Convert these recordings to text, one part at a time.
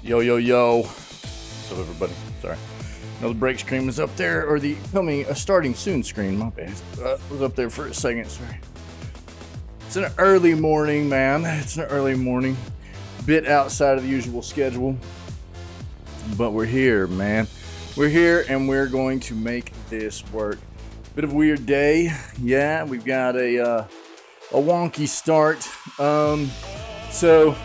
Yo, yo, yo. What's up, everybody? Sorry. Another break screen was up there, or the coming starting soon screen. My bad. Was up there for a second. Sorry. It's an early morning, man. It's an early morning. Bit outside of the usual schedule. But we're here, man. We're here, and we're going to make this work. Bit of a weird day. Yeah, we've got a wonky start. So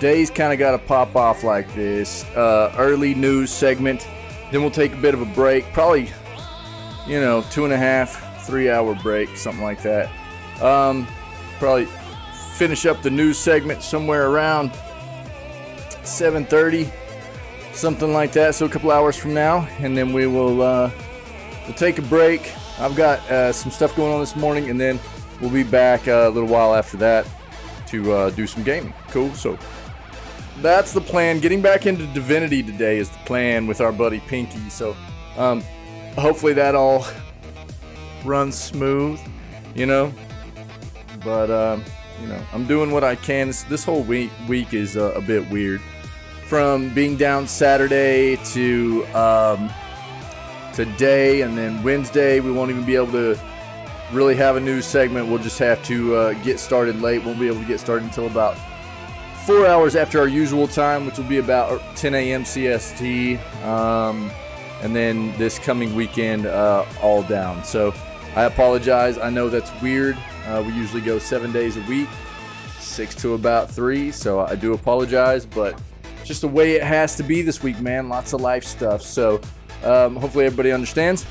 days kind of got to pop off like this. Early news segment. Then we'll take a bit of a break. Probably, 2.5, 3 hour break, something like that. Probably finish up the news segment somewhere around 7:30, something like that. So a couple hours from now, and then we'll take a break. I've got some stuff going on this morning, and then we'll be back a little while after that to do some gaming. Cool. So that's the plan. Getting back into Divinity today is the plan with our buddy Pinky. So hopefully that all runs smooth, But I'm doing what I can. This whole week is a bit weird. From being down Saturday to today, and then Wednesday we won't even be able to really have a news segment. We'll just have to get started late. Won't be able to get started until about 4 hours after our usual time, which will be about 10 a.m. CST. And then this coming weekend, all down. So I apologize. I know that's weird. We usually go 7 days a week, 6 to about 3. So I do apologize, but just the way it has to be this week, man. Lots of life stuff. So hopefully everybody understands.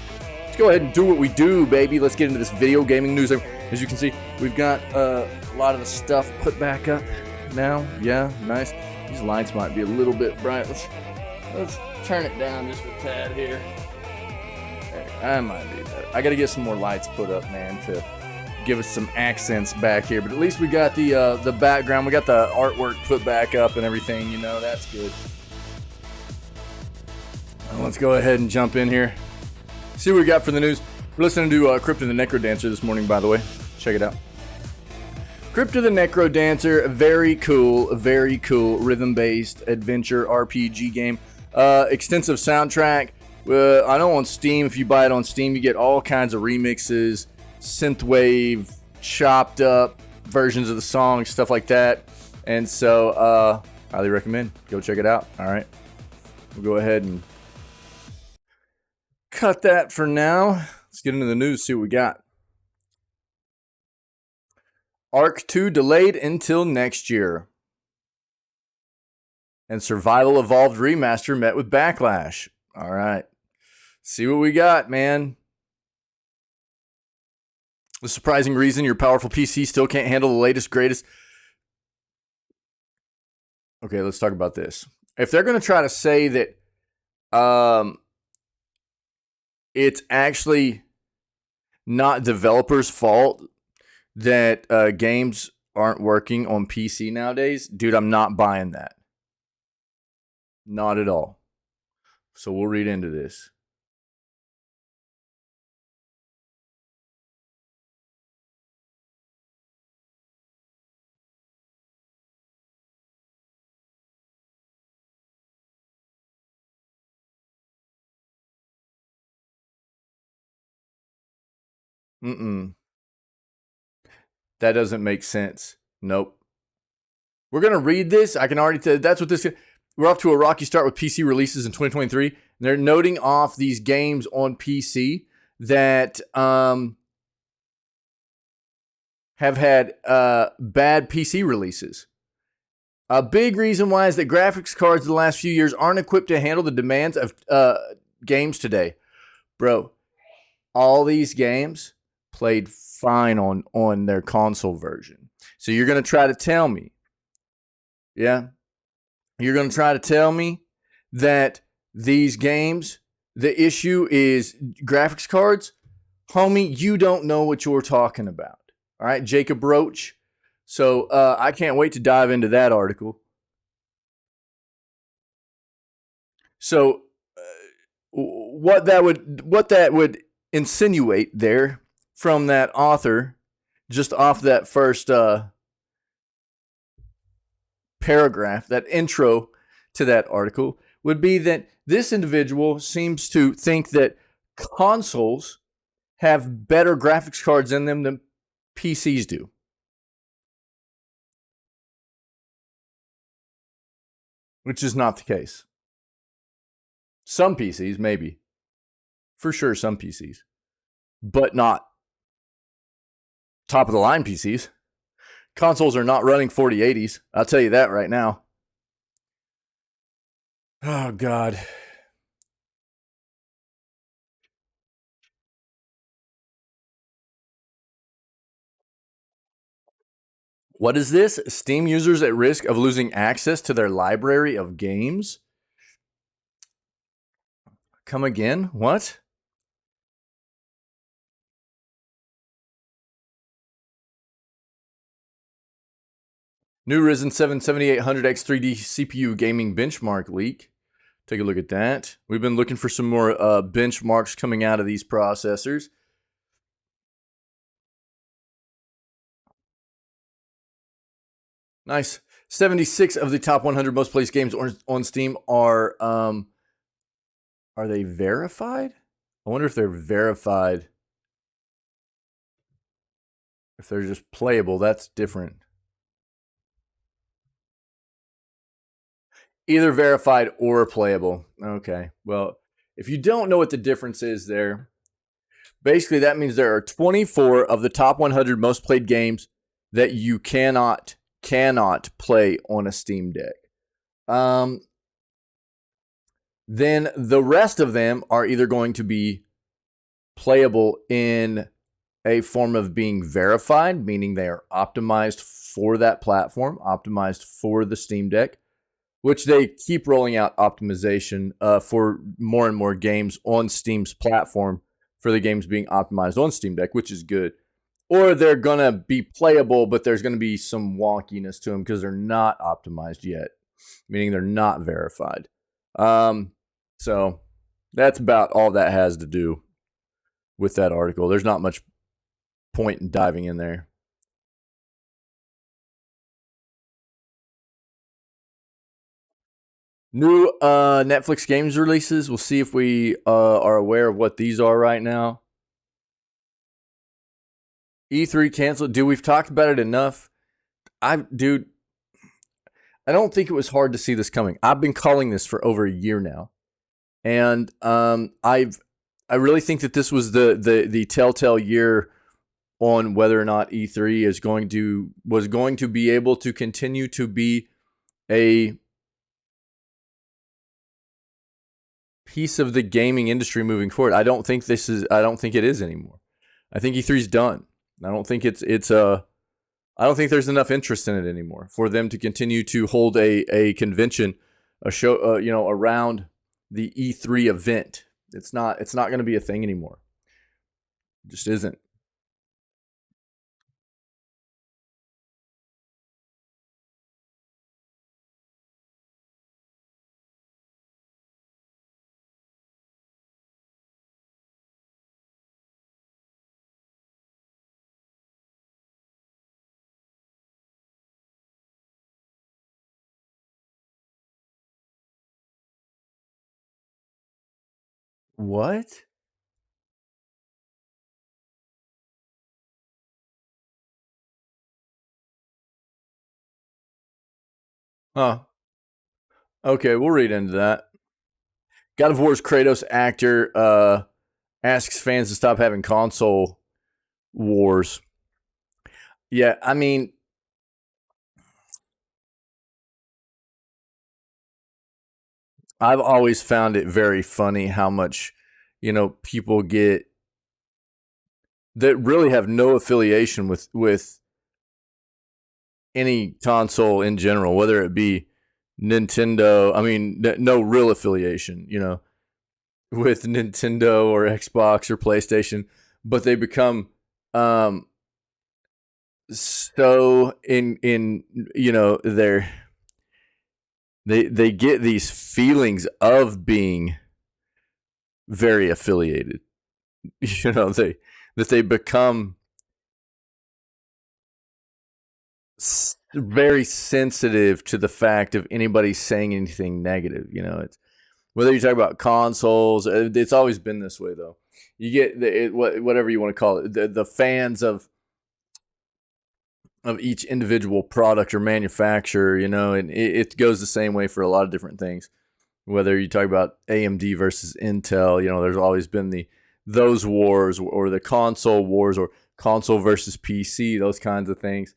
Let's go ahead and do what we do, baby. Let's get into this video gaming news. As you can see, we've got a lot of the stuff put back up now. Yeah, nice. These lights might be a little bit bright. Let's turn it down just a tad here. I might be better. I got to get some more lights put up, man, to give us some accents back here. But at least we got the background. We got the artwork put back up and everything. That's good. Let's go ahead and jump in here. See what we got for the news. We're listening to Crypto the Necrodancer this morning, by the way. Check it out. Crypto the Necrodancer, very cool rhythm-based adventure RPG game. Extensive soundtrack. I know on Steam, if you buy it on Steam, you get all kinds of remixes, synthwave, chopped up versions of the song, stuff like that. And so, highly recommend. Go check it out. All right. We'll go ahead and cut that for now. Let's get into the news, see what we got. Arc 2 delayed until next year. And Survival Evolved Remaster met with backlash. All right. See what we got, man. The surprising reason your powerful PC still can't handle the latest, greatest. Okay, let's talk about this. If they're going to try to say that it's actually not developers' fault that games aren't working on PC nowadays, dude, I'm not buying that. Not at all. So we'll read into this. That doesn't make sense. Nope. We're going to read this. I can already tell that's what this is. We're off to a rocky start with PC releases in 2023. And they're noting off these games on PC that have had bad PC releases. A big reason why is that graphics cards in the last few years aren't equipped to handle the demands of games today. Bro, all these games played fine on their console version. So you're going to try to tell me, yeah? You're going to try to tell me that these games, the issue is graphics cards? Homie, you don't know what you're talking about. All right, Jacob Roach. So I can't wait to dive into that article. So what that would insinuate there from that author, just off that first paragraph, that intro to that article would be that this individual seems to think that consoles have better graphics cards in them than PCs do. Which is not the case. Some PCs, maybe. For sure, some PCs. But not top of the line PCs. Consoles are not running 4080s. I'll tell you that right now. Oh, God. What is this? Steam users at risk of losing access to their library of games? Come again? What? New Ryzen 7 7800X 3D CPU gaming benchmark leak. Take a look at that. We've been looking for some more benchmarks coming out of these processors. Nice. 76 of the top 100 most played games on Steam are they verified? I wonder if they're verified. If they're just playable, that's different. Either verified or playable. Okay. Well, if you don't know what the difference is there, basically that means there are 24 of the top 100 most played games that you cannot play on a Steam Deck. Then the rest of them are either going to be playable in a form of being verified, meaning they are optimized for that platform, optimized for the Steam Deck, which they keep rolling out optimization for more and more games on Steam's platform for the games being optimized on Steam Deck, which is good. Or they're going to be playable, but there's going to be some wonkiness to them because they're not optimized yet, meaning they're not verified. So that's about all that has to do with that article. There's not much point in diving in there. New Netflix games releases. We'll see if we are aware of what these are right now. E3 canceled. Dude, we've talked about it enough. I don't think it was hard to see this coming. I've been calling this for over a year now. And I really think that this was the telltale year on whether or not E3 was going to be able to continue to be a piece of the gaming industry moving forward. I don't think it is anymore. I think E3's done. I don't think I don't think there's enough interest in it anymore for them to continue to hold a convention, a show, around the E3 event. It's not going to be a thing anymore. It just isn't. What? Huh. Okay, we'll read into that. God of War's Kratos actor asks fans to stop having console wars. Yeah, I mean, I've always found it very funny how much, people get that really have no affiliation with any console in general, whether it be Nintendo. I mean, no real affiliation, with Nintendo or Xbox or PlayStation, but they become so in they get these feelings of being very affiliated. That they become very sensitive to the fact of anybody saying anything negative. You know, it's whether you talk about consoles, it's always been this way though. You get whatever you want to call it, the fans of each individual product or manufacturer, you know, and it goes the same way for a lot of different things. Whether you talk about AMD versus Intel, you know, there's always been those wars, or the console wars, or console versus PC, those kinds of things.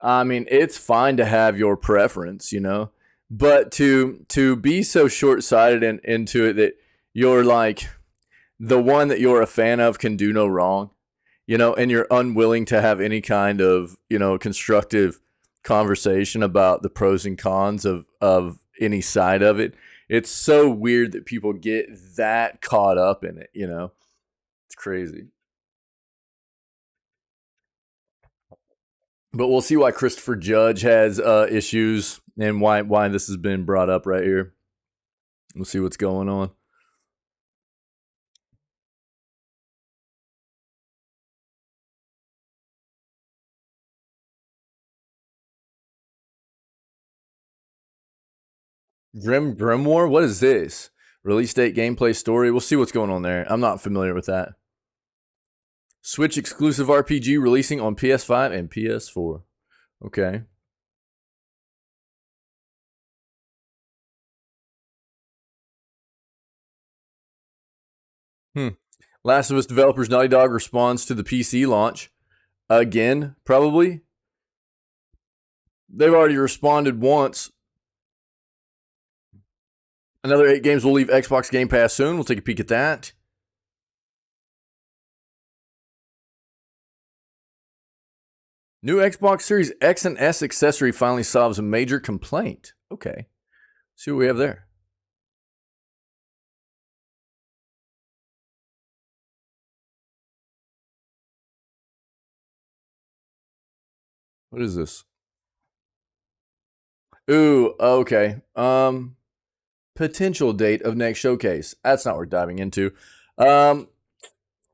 I mean, it's fine to have your preference, you know, but to be so short-sighted and into it that you're like the one that you're a fan of can do no wrong, you know, and you're unwilling to have any kind of, you know, constructive conversation about the pros and cons of any side of it. It's so weird that people get that caught up in it, you know. It's crazy. But we'll see why Christopher Judge has issues and why this has been brought up right here. We'll see what's going on. Grimoire? What is this? Release date, gameplay, story. We'll see what's going on there. I'm not familiar with that. Switch exclusive RPG releasing on PS5 and PS4. Okay. Last of Us developers Naughty Dog responds to the PC launch. Again, probably. They've already responded once. Another 8 games will leave Xbox Game Pass soon. We'll take a peek at that. New Xbox Series X and S accessory finally solves a major complaint. Okay. See what we have there. What is this? Ooh, okay. Potential date of next showcase. That's not worth diving into.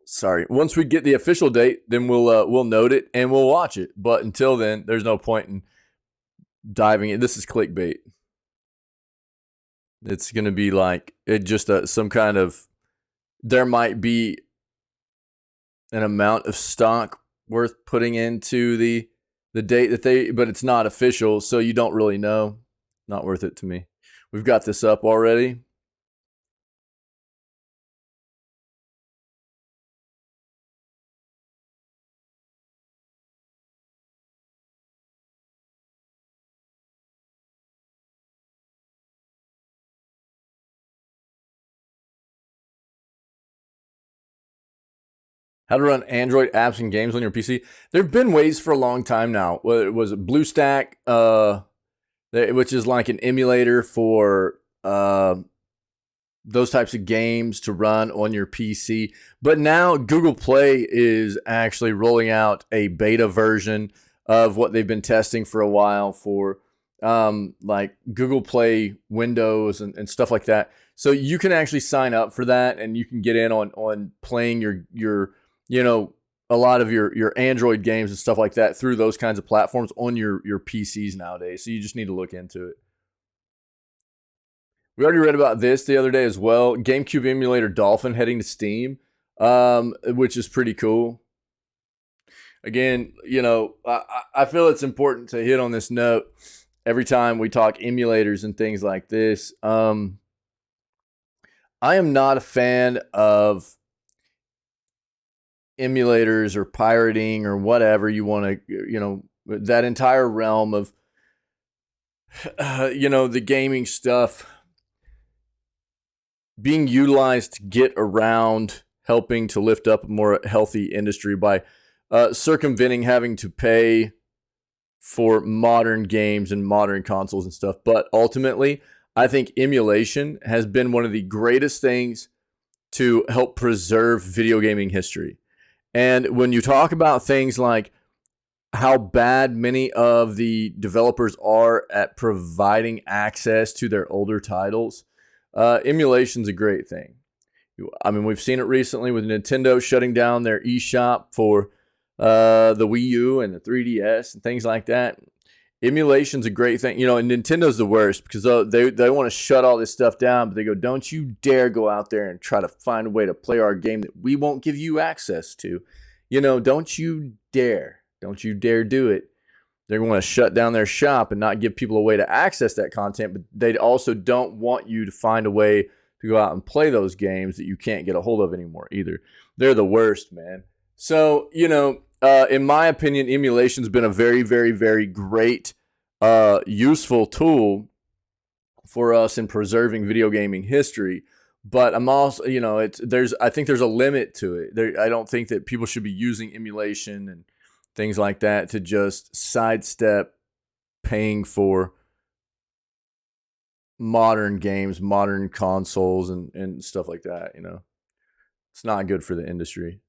Sorry. Once we get the official date, then we'll note it and we'll watch it. But until then, there's no point in diving in. This is clickbait. It's gonna be like it just some kind of. There might be an amount of stock worth putting into the date that they, but it's not official, so you don't really know. Not worth it to me. We've got this up already. How to run Android apps and games on your PC. There have been ways for a long time now. It was BlueStack, which is like an emulator for those types of games to run on your PC. But now Google Play is actually rolling out a beta version of what they've been testing for a while for like Google Play Windows and stuff like that. So you can actually sign up for that and you can get in on playing your you know, a lot of your Android games and stuff like that through those kinds of platforms on your PCs nowadays. So you just need to look into it. We already read about this the other day as well. GameCube emulator Dolphin heading to Steam, which is pretty cool. Again, you know, I feel it's important to hit on this note every time we talk emulators and things like this. I am not a fan of emulators or pirating or whatever you want to, you know, that entire realm of, you know, the gaming stuff being utilized to get around helping to lift up a more healthy industry by circumventing having to pay for modern games and modern consoles and stuff. But ultimately, I think emulation has been one of the greatest things to help preserve video gaming history. And when you talk about things like how bad many of the developers are at providing access to their older titles, emulation's a great thing. I mean, we've seen it recently with Nintendo shutting down their eShop for the Wii U and the 3DS and things like that. Emulation's a great thing, you know. And Nintendo's the worst because they want to shut all this stuff down, but they go, "Don't you dare go out there and try to find a way to play our game that we won't give you access to." You know, don't you dare, don't you dare do it. They're going to shut down their shop and not give people a way to access that content, but they also don't want you to find a way to go out and play those games that you can't get a hold of anymore either. They're the worst, man. So, you know, in my opinion, emulation's been a very, very, very great, useful tool for us in preserving video gaming history. But I'm also, you know, I think there's a limit to it. I don't think that people should be using emulation and things like that to just sidestep paying for modern games, modern consoles, and stuff like that. You know, it's not good for the industry.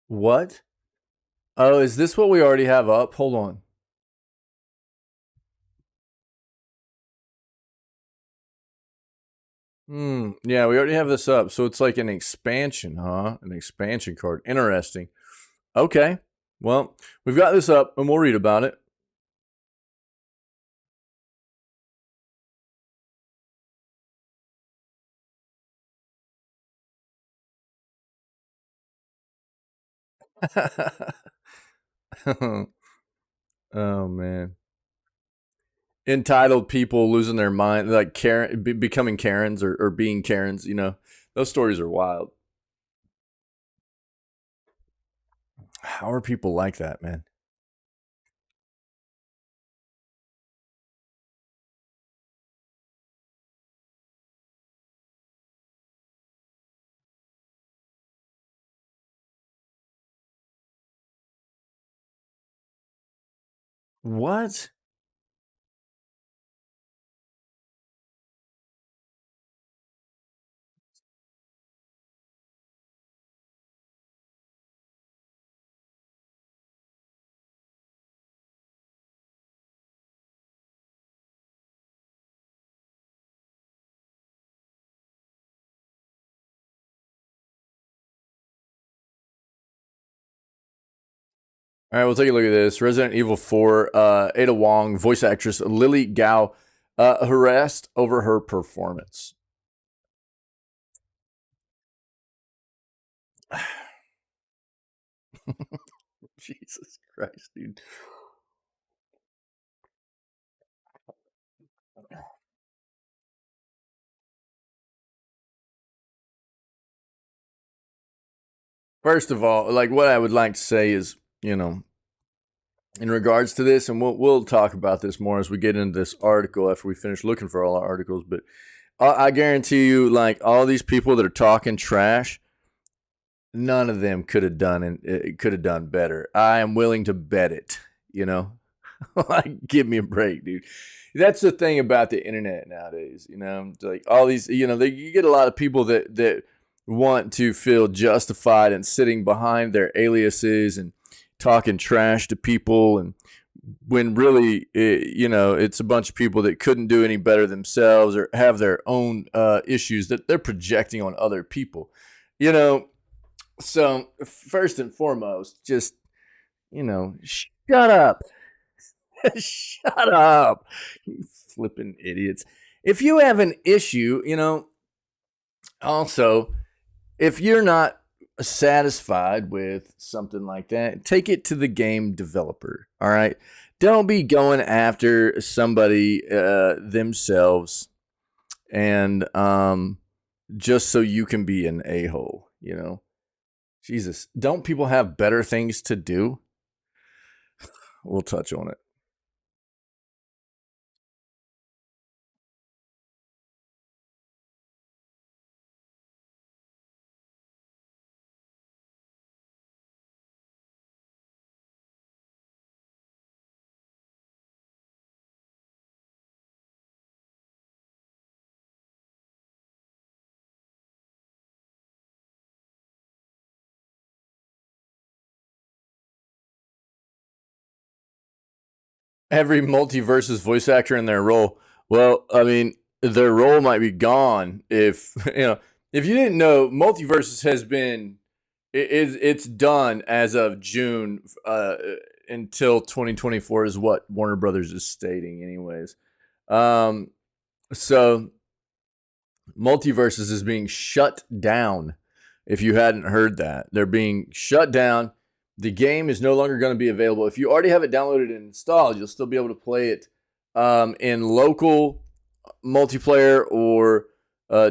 What? Oh, is this what we already have up? Hold on. Yeah, we already have this up. So it's like an expansion, huh? An expansion card. Interesting. Okay. Well, we've got this up and we'll read about it. Oh man. Entitled people losing their mind, like Karen, becoming Karens or being Karens. You know, those stories are wild. How are people like that, man? What? All right, we'll take a look at this. Resident Evil 4, Ada Wong, voice actress Lily Gao, harassed over her performance. Jesus Christ, dude. First of all, like what I would like to say is, you know, in regards to this, and we'll talk about this more as we get into this article after we finish looking for all our articles. But I guarantee you, like all these people that are talking trash, none of them could have done it. Could have done better. I am willing to bet it. You know, like give me a break, dude. That's the thing about the internet nowadays. You know, like all these, you know, you get a lot of people that want to feel justified in sitting behind their aliases and talking trash to people, and when really you know, it's a bunch of people that couldn't do any better themselves or have their own issues that they're projecting on other people, you know. So first and foremost, just, you know, shut up. Shut up, you flipping idiots. If you have an issue, you know, also, if you're not satisfied with something like that, take it to the game developer. All right. Don't be going after somebody themselves and just so you can be an a-hole, you know. Jesus, don't people have better things to do? We'll touch on it. every multiverse's voice actor in their role. Well, I mean, their role might be gone if if you didn't know, multiverses has been it's done as of June until 2024 is what Warner Brothers is stating, anyways. Um, so multiverses is being shut down. If you hadn't heard that, they're being shut down. The game is no longer going to be available. If you already have it downloaded and installed, you'll still be able to play it in local multiplayer or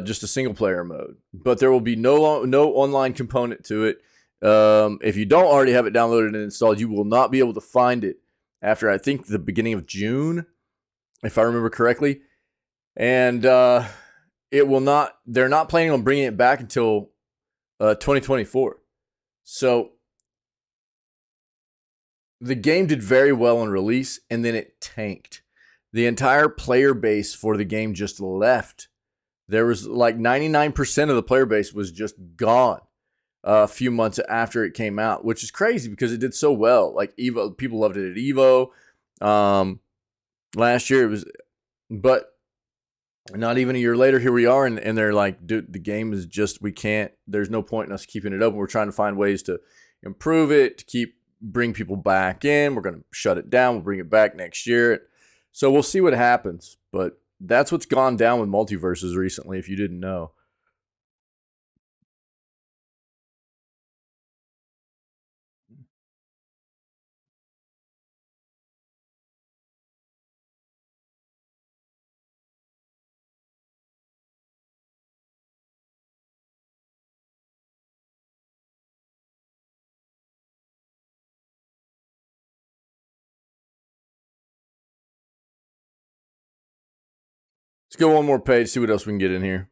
just a single player mode. But there will be no online component to it. If you don't already have it downloaded and installed, you will not be able to find it after, I think, the beginning of June, if I remember correctly. And it will not. They're not planning on bringing it back until 2024. So the game did very well on release, and then it tanked. The entire player base for the game just left. There was like 99% of the player base was just gone a few months after it came out, which is crazy because it did so well. Like Evo, people loved it at Evo. Last year it was, but not even a year later, here we are, and they're like, dude, the game is just, we can't, there's no point in us keeping it open. We're trying to find ways to improve it, to bring people back in. We're going to shut it down. We'll bring it back next year. So we'll see what happens. But that's what's gone down with multiverses recently, if you didn't know. Let's go one more page, see what else we can get in here.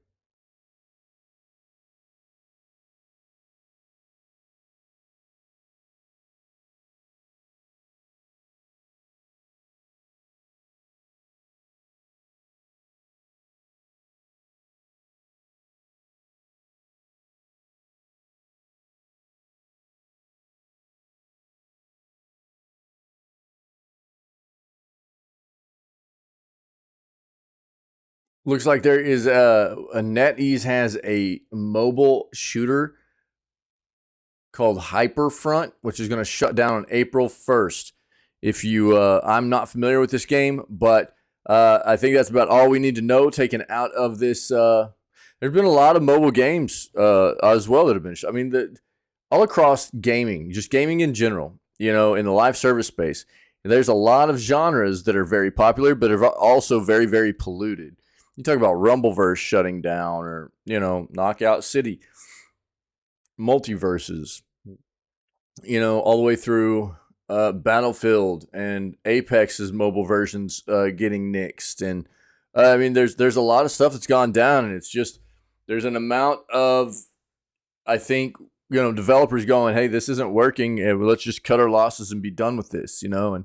Looks like there is a NetEase has a mobile shooter called Hyperfront, which is going to shut down on April 1st. If you, I'm not familiar with this game, but I think that's about all we need to know taken out of this. There's been a lot of mobile games as well that have been, I mean, all across gaming, just gaming in general, in the live service space. There's a lot of genres that are very popular, but are also very, very polluted. You talk about Rumbleverse shutting down, or Knockout City, multiverses, all the way through Battlefield and Apex's mobile versions getting nixed, and I mean, there's a lot of stuff that's gone down, and it's just there's an amount of, I think, developers going, hey, this isn't working, and let's just cut our losses and be done with this, and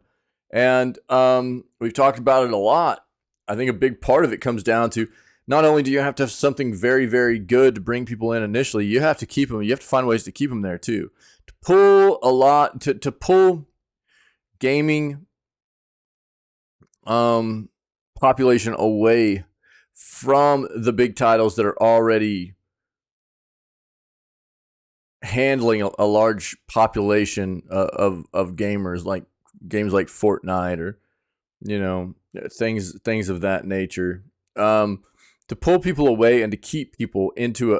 we've talked about it a lot. I think a big part of it comes down to, not only do you have to have something very, very good to bring people in initially, you have to keep them. You have to find ways to keep them there too. To pull gaming population away from the big titles that are already handling a large population of gamers, like games like Fortnite or things of that nature. To pull people away and to keep people into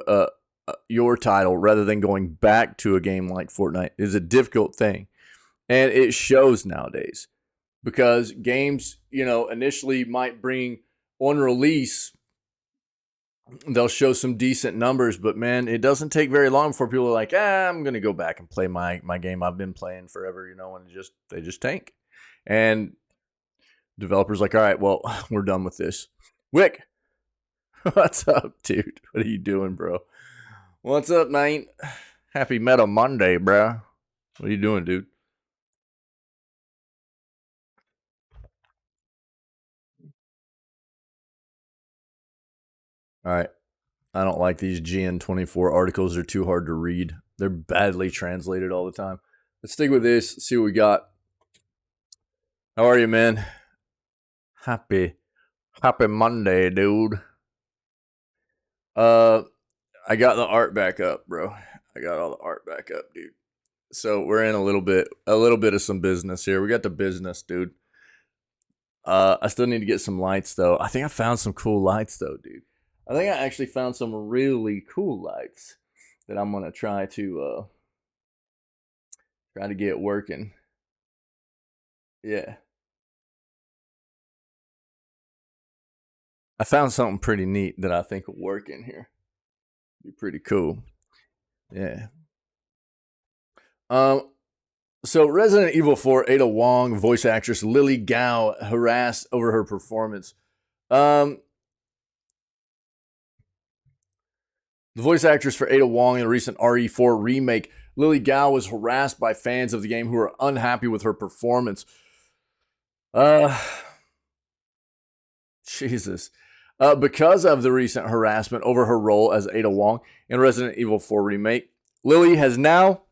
your title rather than going back to a game like Fortnite is a difficult thing, and it shows nowadays, because games, initially might bring on release, they'll show some decent numbers, but man, it doesn't take very long before people are like, I'm gonna go back and play my game I've been playing forever, and they just tank, and developers like, all right, well, we're done with this. Wick, what's up, dude? What are you doing, bro? What's up, mate? Happy Metal Monday, bro. What are you doing, dude? All right. I don't like these GN24 articles. They're too hard to read. They're badly translated all the time. Let's stick with this, see what we got. How are you, man? Happy Monday, dude. Uh, I got the art back up, bro. I got all the art back up, dude. So we're in a little bit of some business here. We got the business, dude. I still need to get some lights though. I think I found some cool lights though, dude. I think I actually found some really cool lights that I'm gonna try to get working. Yeah. I found something pretty neat that I think will work in here. Be pretty cool. Yeah. Um, So, Resident Evil 4 Ada Wong voice actress Lily Gao harassed over her performance. The voice actress for Ada Wong in a recent RE4 remake, Lily Gao was harassed by fans of the game who were unhappy with her performance. Jesus. Because of the recent harassment over her role as Ada Wong in Resident Evil 4 remake, Lily has now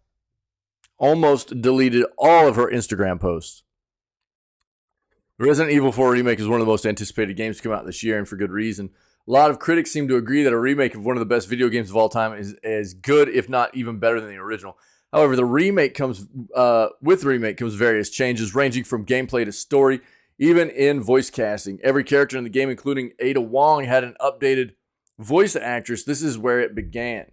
almost deleted all of her Instagram posts. Resident Evil 4 Remake is one of the most anticipated games to come out this year, and for good reason. A lot of critics seem to agree that a remake of one of the best video games of all time is as good, if not even better than the original. However, the remake comes various changes, ranging from gameplay to story, even in voice casting. Every character in the game, including Ada Wong, had an updated voice actress. This is where it began.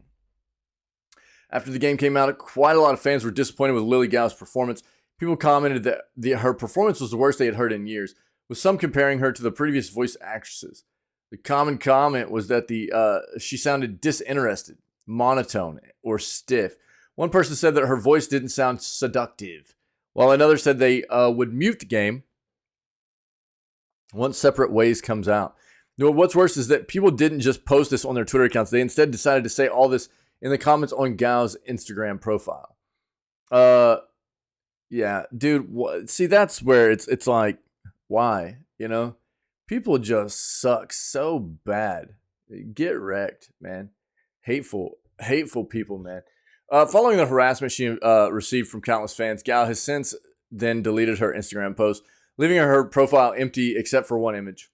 After the game came out, quite a lot of fans were disappointed with Lily Gao's performance. People commented that her performance was the worst they had heard in years, with some comparing her to the previous voice actresses. The common comment was that she sounded disinterested, monotone, or stiff. One person said that her voice didn't sound seductive, while another said they would mute the game once Separate Ways comes out. What's worse is that people didn't just post this on their Twitter accounts. They instead decided to say all this in the comments on Gao's Instagram profile. Yeah, dude. See, that's where it's like, why? You know, people just suck so bad. Get wrecked, man. Hateful people, man. Following the harassment she received from countless fans, Gao has since then deleted her Instagram post, leaving her profile empty except for one image.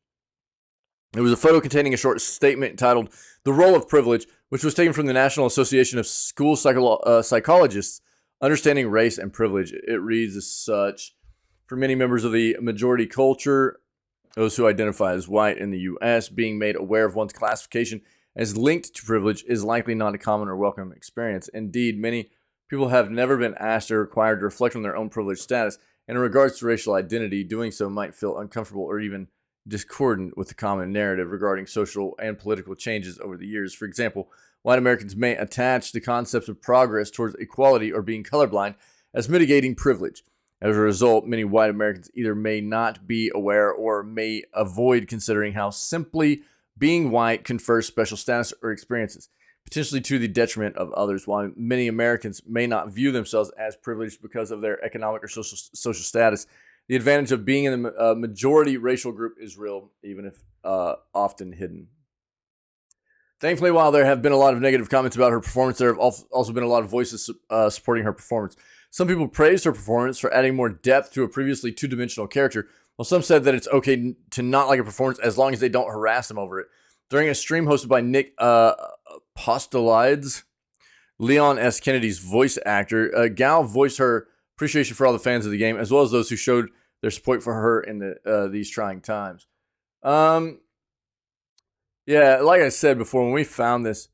It was a photo containing a short statement titled "The Role of Privilege," which was taken from the National Association of School Psychologists, Understanding Race and Privilege. It reads as such: for many members of the majority culture, those who identify as white in the U.S., being made aware of one's classification as linked to privilege is likely not a common or welcome experience. Indeed, many people have never been asked or required to reflect on their own privileged status, and in regards to racial identity, doing so might feel uncomfortable or even discordant with the common narrative regarding social and political changes over the years. For example, white Americans may attach the concepts of progress towards equality or being colorblind as mitigating privilege. As a result, many white Americans either may not be aware or may avoid considering how simply being white confers special status or experiences, potentially to the detriment of others. While many Americans may not view themselves as privileged because of their economic or social status, the advantage of being in the majority racial group is real, even if often hidden. Thankfully, while there have been a lot of negative comments about her performance, there have also been a lot of voices supporting her performance. Some people praised her performance for adding more depth to a previously two-dimensional character, while some said that it's okay to not like a performance as long as they don't harass them over it. During a stream hosted by Nick Postolides, Leon S. Kennedy's voice actor, Gao voiced her appreciation for all the fans of the game, as well as those who showed their support for her in these trying times. Yeah, like I said before, when we found this,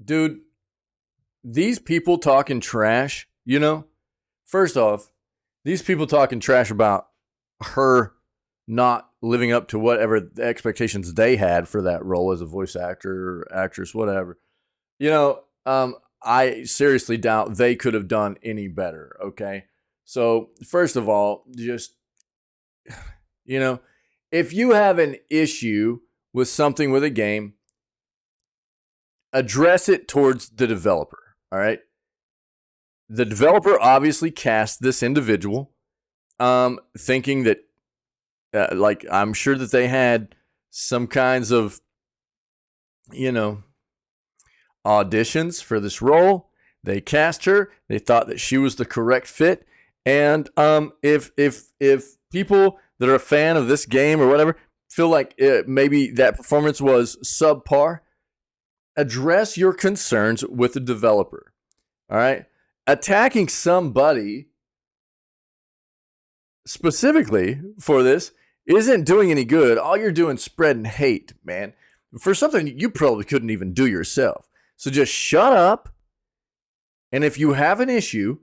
dude, these people talking trash, you know? First off, these people talking trash about her not living up to whatever the expectations they had for that role as a voice actor or actress, whatever. You know, I seriously doubt they could have done any better, okay? So, first of all, just, you know, if you have an issue with something with a game, address it towards the developer, all right? The developer obviously cast this individual thinking that, like, I'm sure that they had some kinds of, you know, auditions for this role. They cast her. They thought that she was the correct fit. And if people that are a fan of this game or whatever feel like maybe that performance was subpar, address your concerns with the developer. All right? Attacking somebody specifically for this isn't doing any good. All you're doing is spreading hate, man, for something you probably couldn't even do yourself. So just shut up. And if you have an issue,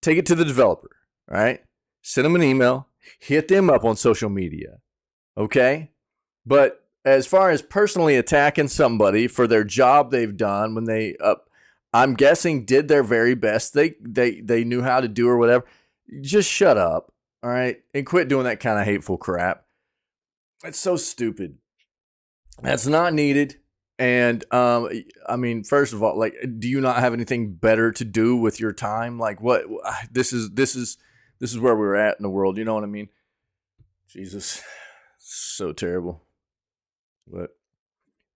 take it to the developer, all right? Send them an email, hit them up on social media, okay? But as far as personally attacking somebody for their job they've done when they, I'm guessing, did their very best, they knew how to do or whatever, just shut up, all right? And quit doing that kind of hateful crap. It's so stupid. That's not needed. And I mean, first of all, like, do you not have anything better to do with your time? Like, what? This is where we're at in the world. You know what I mean? Jesus, so terrible. But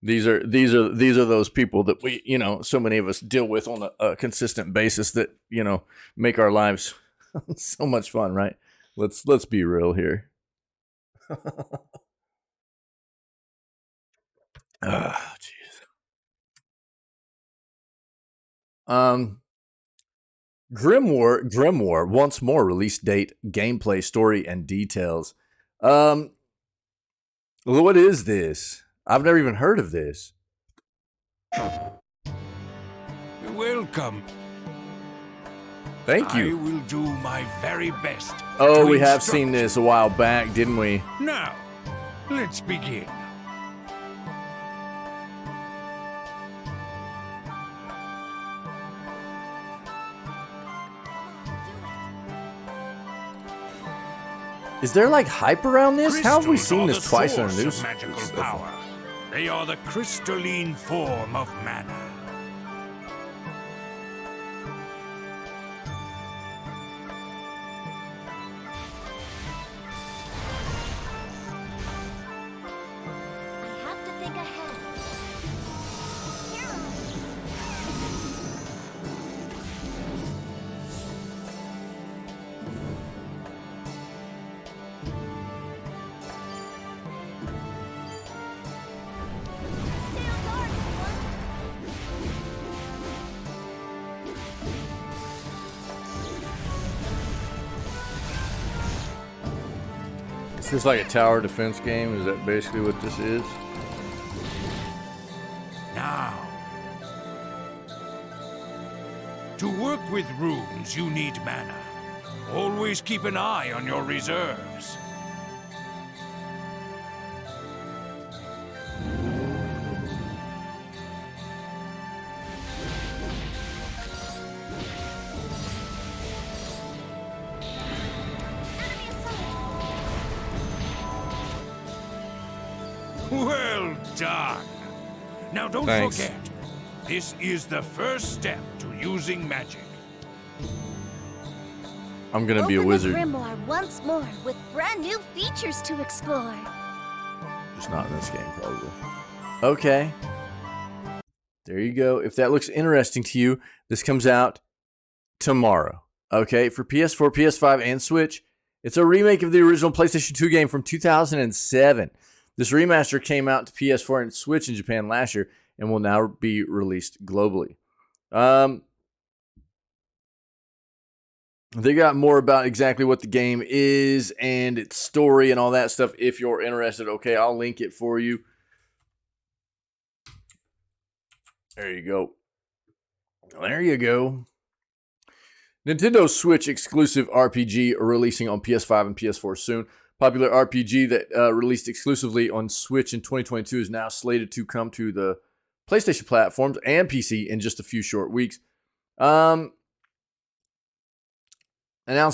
these are those people that we, so many of us deal with on a consistent basis that make our lives so much fun, right? Let's be real here. Oh, jeez. Grimoire once more, release date, gameplay, story, and details. What is this? I've never even heard of this. Welcome. Thank you. I will do my very best. Oh, we have seen this a while back, didn't we? Now, let's begin. Is there like hype around this? How have we Crystals seen are this the twice in the source news? of magical power. They are the crystalline form of mana. I have to think ahead. Is this like a tower defense game? Is that basically what this is? Now, to work with runes, you need mana. Always keep an eye on your reserves. Well done. Now don't Thanks. forget, this is the first step to using magic. I'm gonna be a Open wizard. the grimoire once more with brand new features to explore. Just not in this game, probably. Okay. There you go. If that looks interesting to you, this comes out tomorrow. Okay, for PS4, PS5, and Switch. It's a remake of the original PlayStation 2 game from 2007. This remaster came out to PS4 and Switch in Japan last year and will now be released globally. They got more about exactly what the game is and its story and all that stuff if you're interested. Okay, I'll link it for you. There you go. There you go. Nintendo Switch exclusive RPG releasing on PS5 and PS4 soon. Popular RPG that released exclusively on Switch in 2022 is now slated to come to the PlayStation platforms and PC in just a few short weeks. Announced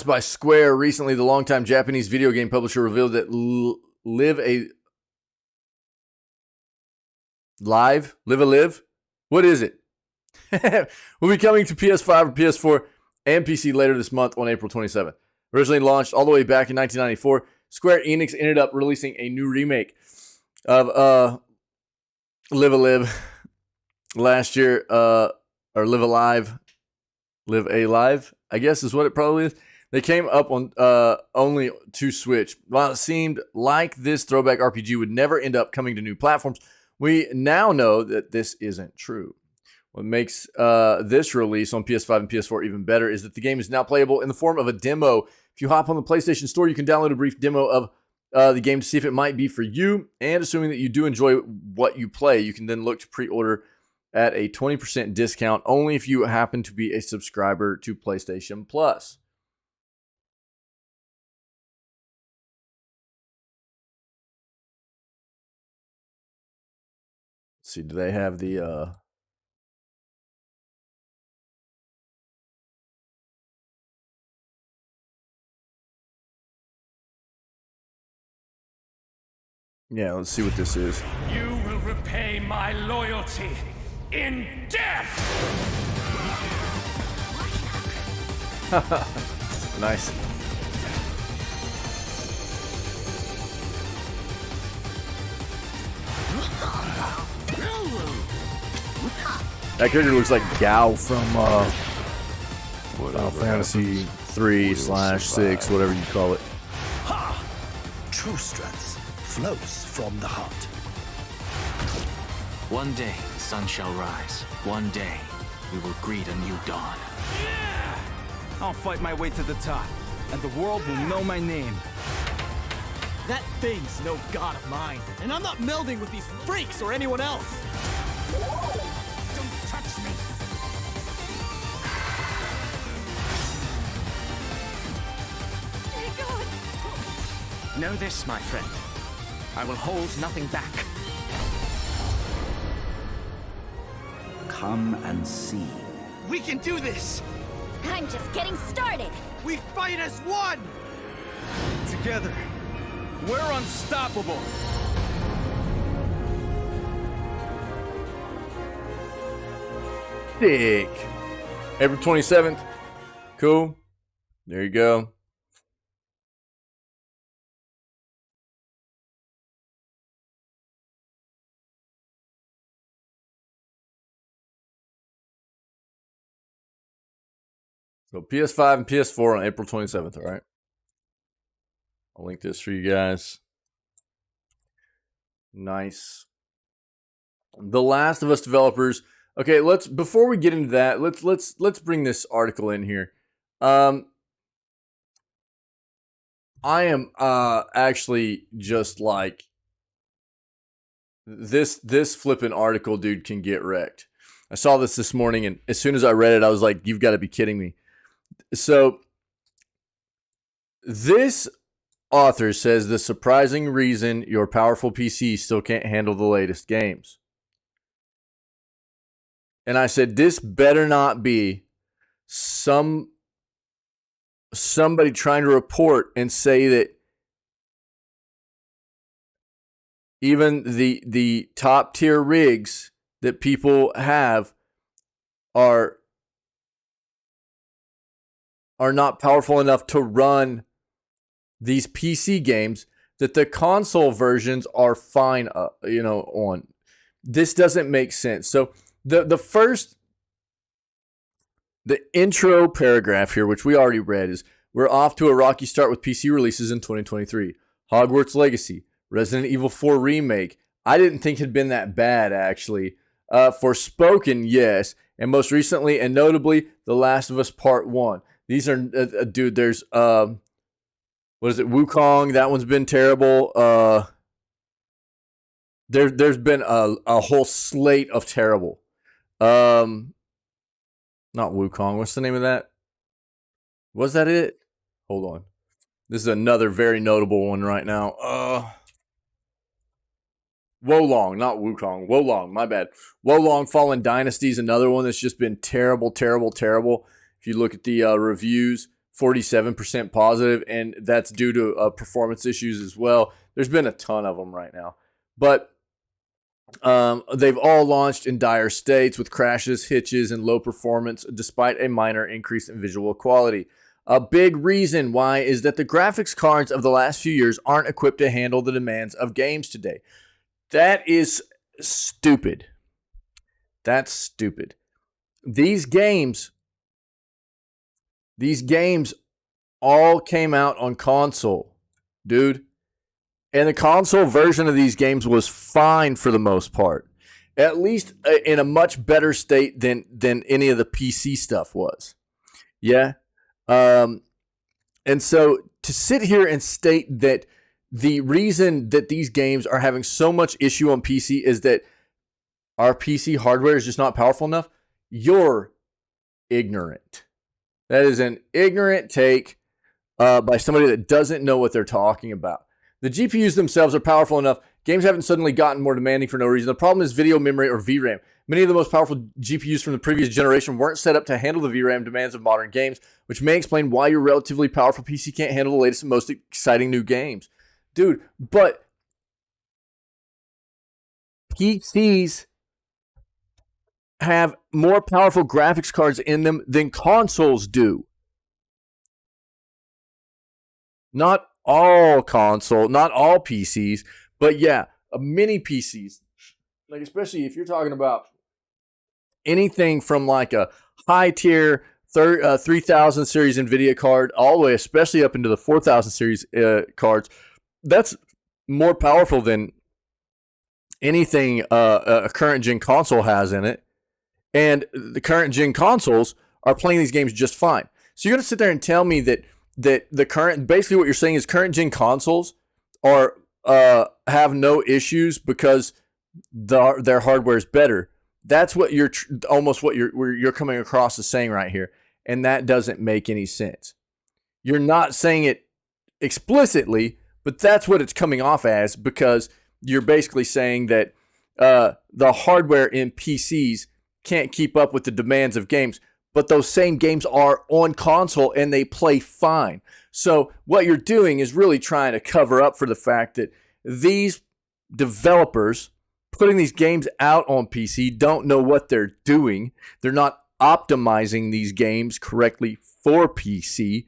by Square recently, the longtime Japanese video game publisher revealed that Live a Live? What is it? Will be coming to PS5 or PS4 and PC later this month on April 27th. Originally launched all the way back in 1994, Square Enix ended up releasing a new remake of Live a Live last year, or Live a Live, I I guess is what it probably is. They came up on only to Switch. While it seemed like this throwback RPG would never end up coming to new platforms, we now know that this isn't true. What makes this release on PS5 and PS4 even better is that the game is now playable in the form of a demo. If you hop on the PlayStation Store, you can download a brief demo of the game to see if it might be for you. And assuming that you do enjoy what you play, you can then look to pre-order at a 20% discount only if you happen to be a subscriber to PlayStation Plus. Let's see, do they have the yeah, let's see what this is. You will repay my loyalty in death! Nice. That character looks like Gao from Final Fantasy 3/6, whatever you call it. True strength flows from the heart. One day, the sun shall rise. One day, we will greet a new dawn. I'll fight my way to the top, and the world will know my name. That thing's no god of mine, and I'm not melding with these freaks or anyone else. Don't touch me! Know this, my friend. I will hold nothing back. Come and see. We can do this! I'm just getting started. We fight as one! Together, we're unstoppable! Dick. April 27th. Cool. There you go. So PS5 and PS4 on April 27th, all right? I'll link this for you guys. Nice. The Last of Us developers. Okay, before we get into that, let's bring this article in here. I am actually just like this flipping article, dude, can get wrecked. I saw this morning, and as soon as I read it, I was like, you've got to be kidding me. So this author says the surprising reason your powerful PC still can't handle the latest games. And I said, this better not be somebody trying to report and say that even the top tier rigs that people have are not powerful enough to run these PC games that the console versions are fine, on. This doesn't make sense. So the intro paragraph here, which we already read, is we're off to a rocky start with PC releases in 2023. Hogwarts Legacy, Resident Evil 4 Remake, I didn't think had been that bad, actually. Forspoken, yes. And most recently and notably, The Last of Us Part 1. These are, dude, there's, what is it, Wukong? That one's been terrible. There's been a whole slate of terrible. Not Wukong. What's the name of that? Was that it? Hold on. This is another very notable one right now. Wolong, not Wukong. Wolong, my bad. Wolong Fallen Dynasty is another one that's just been terrible, terrible, terrible. If you look at the reviews, 47% positive, and that's due to performance issues as well. There's been a ton of them right now. But they've all launched in dire states with crashes, hitches, and low performance, despite a minor increase in visual quality. A big reason why is that the graphics cards of the last few years aren't equipped to handle the demands of games today. That is stupid. That's stupid. These games These games all came out on console, dude. And the console version of these games was fine for the most part. At least in a much better state than any of the PC stuff was. Yeah. And so to sit here and state that the reason that these games are having so much issue on PC is that our PC hardware is just not powerful enough, you're ignorant. That is an ignorant take by somebody that doesn't know what they're talking about. The GPUs themselves are powerful enough. Games haven't suddenly gotten more demanding for no reason. The problem is video memory or VRAM. Many of the most powerful GPUs from the previous generation weren't set up to handle the VRAM demands of modern games, which may explain why your relatively powerful PC can't handle the latest and most exciting new games. Dude, but PCs have more powerful graphics cards in them than consoles do. Not all PCs, but yeah, many PCs. Like, especially if you're talking about anything from like a high tier 3000 series NVIDIA card all the way, especially up into the 4000 series cards, that's more powerful than anything a current gen console has in it. And the current gen consoles are playing these games just fine. So you're going to sit there and tell me that the current, basically what you're saying is current gen consoles are have no issues because their hardware is better. That's what you're almost what you're coming across as saying right here, and that doesn't make any sense. You're not saying it explicitly, but that's what it's coming off as, because you're basically saying that the hardware in PCs can't keep up with the demands of games, but those same games are on console and they play fine. So what you're doing is really trying to cover up for the fact that these developers putting these games out on PC don't know what they're doing. They're not optimizing these games correctly for PC.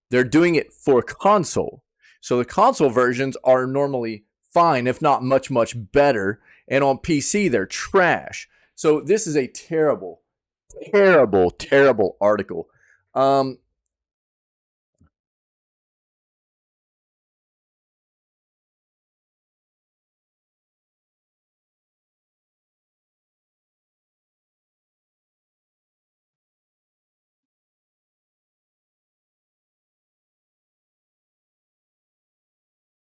They're doing it for console. So the console versions are normally fine, if not much, much better. And on PC, they're trash. So this is a terrible, terrible, terrible article.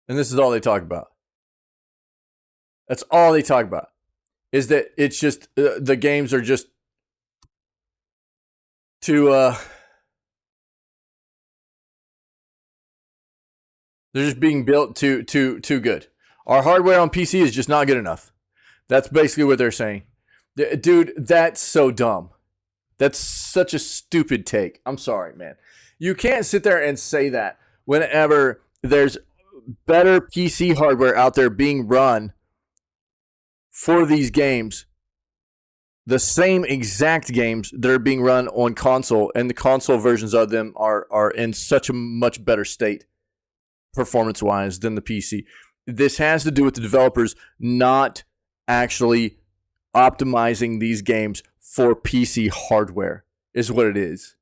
And this is all they talk about. That's all they talk about. Is that it's just, the games are just too, they're just being built too good. Our hardware on PC is just not good enough. That's basically what they're saying. Dude, that's so dumb. That's such a stupid take. I'm sorry, man. You can't sit there and say that whenever there's better PC hardware out there being run for these games, the same exact games that are being run on console, and the console versions of them are in such a much better state performance-wise than the PC. This has to do with the developers not actually optimizing these games for PC hardware, is what it is.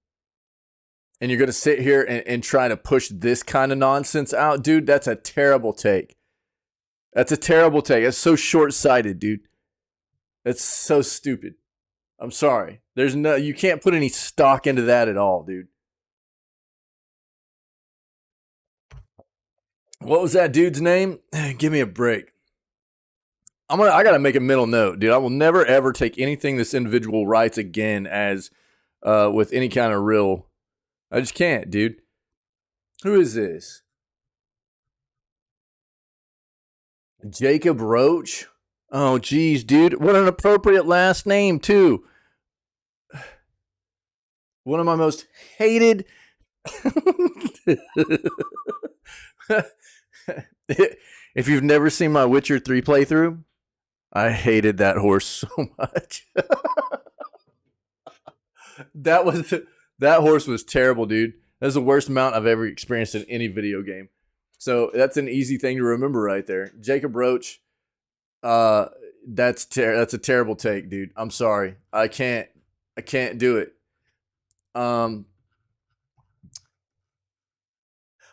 And you're going to sit here and try to push this kind of nonsense out? Dude, that's a terrible take. That's a terrible take. That's so short-sighted, dude. That's so stupid. I'm sorry. You can't put any stock into that at all, dude. What was that dude's name? Give me a break. I gotta make a mental note, dude. I will never ever take anything this individual writes again as with any kind of real. I just can't, dude. Who is this? Jacob Roach? Oh, geez, dude. What an appropriate last name, too. One of my most hated. If you've never seen my Witcher 3 playthrough, I hated that horse so much. That horse was terrible, dude. That's the worst mount I've ever experienced in any video game. So that's an easy thing to remember right there. Jacob Roach, that's a terrible take, dude. I'm sorry. I can't do it.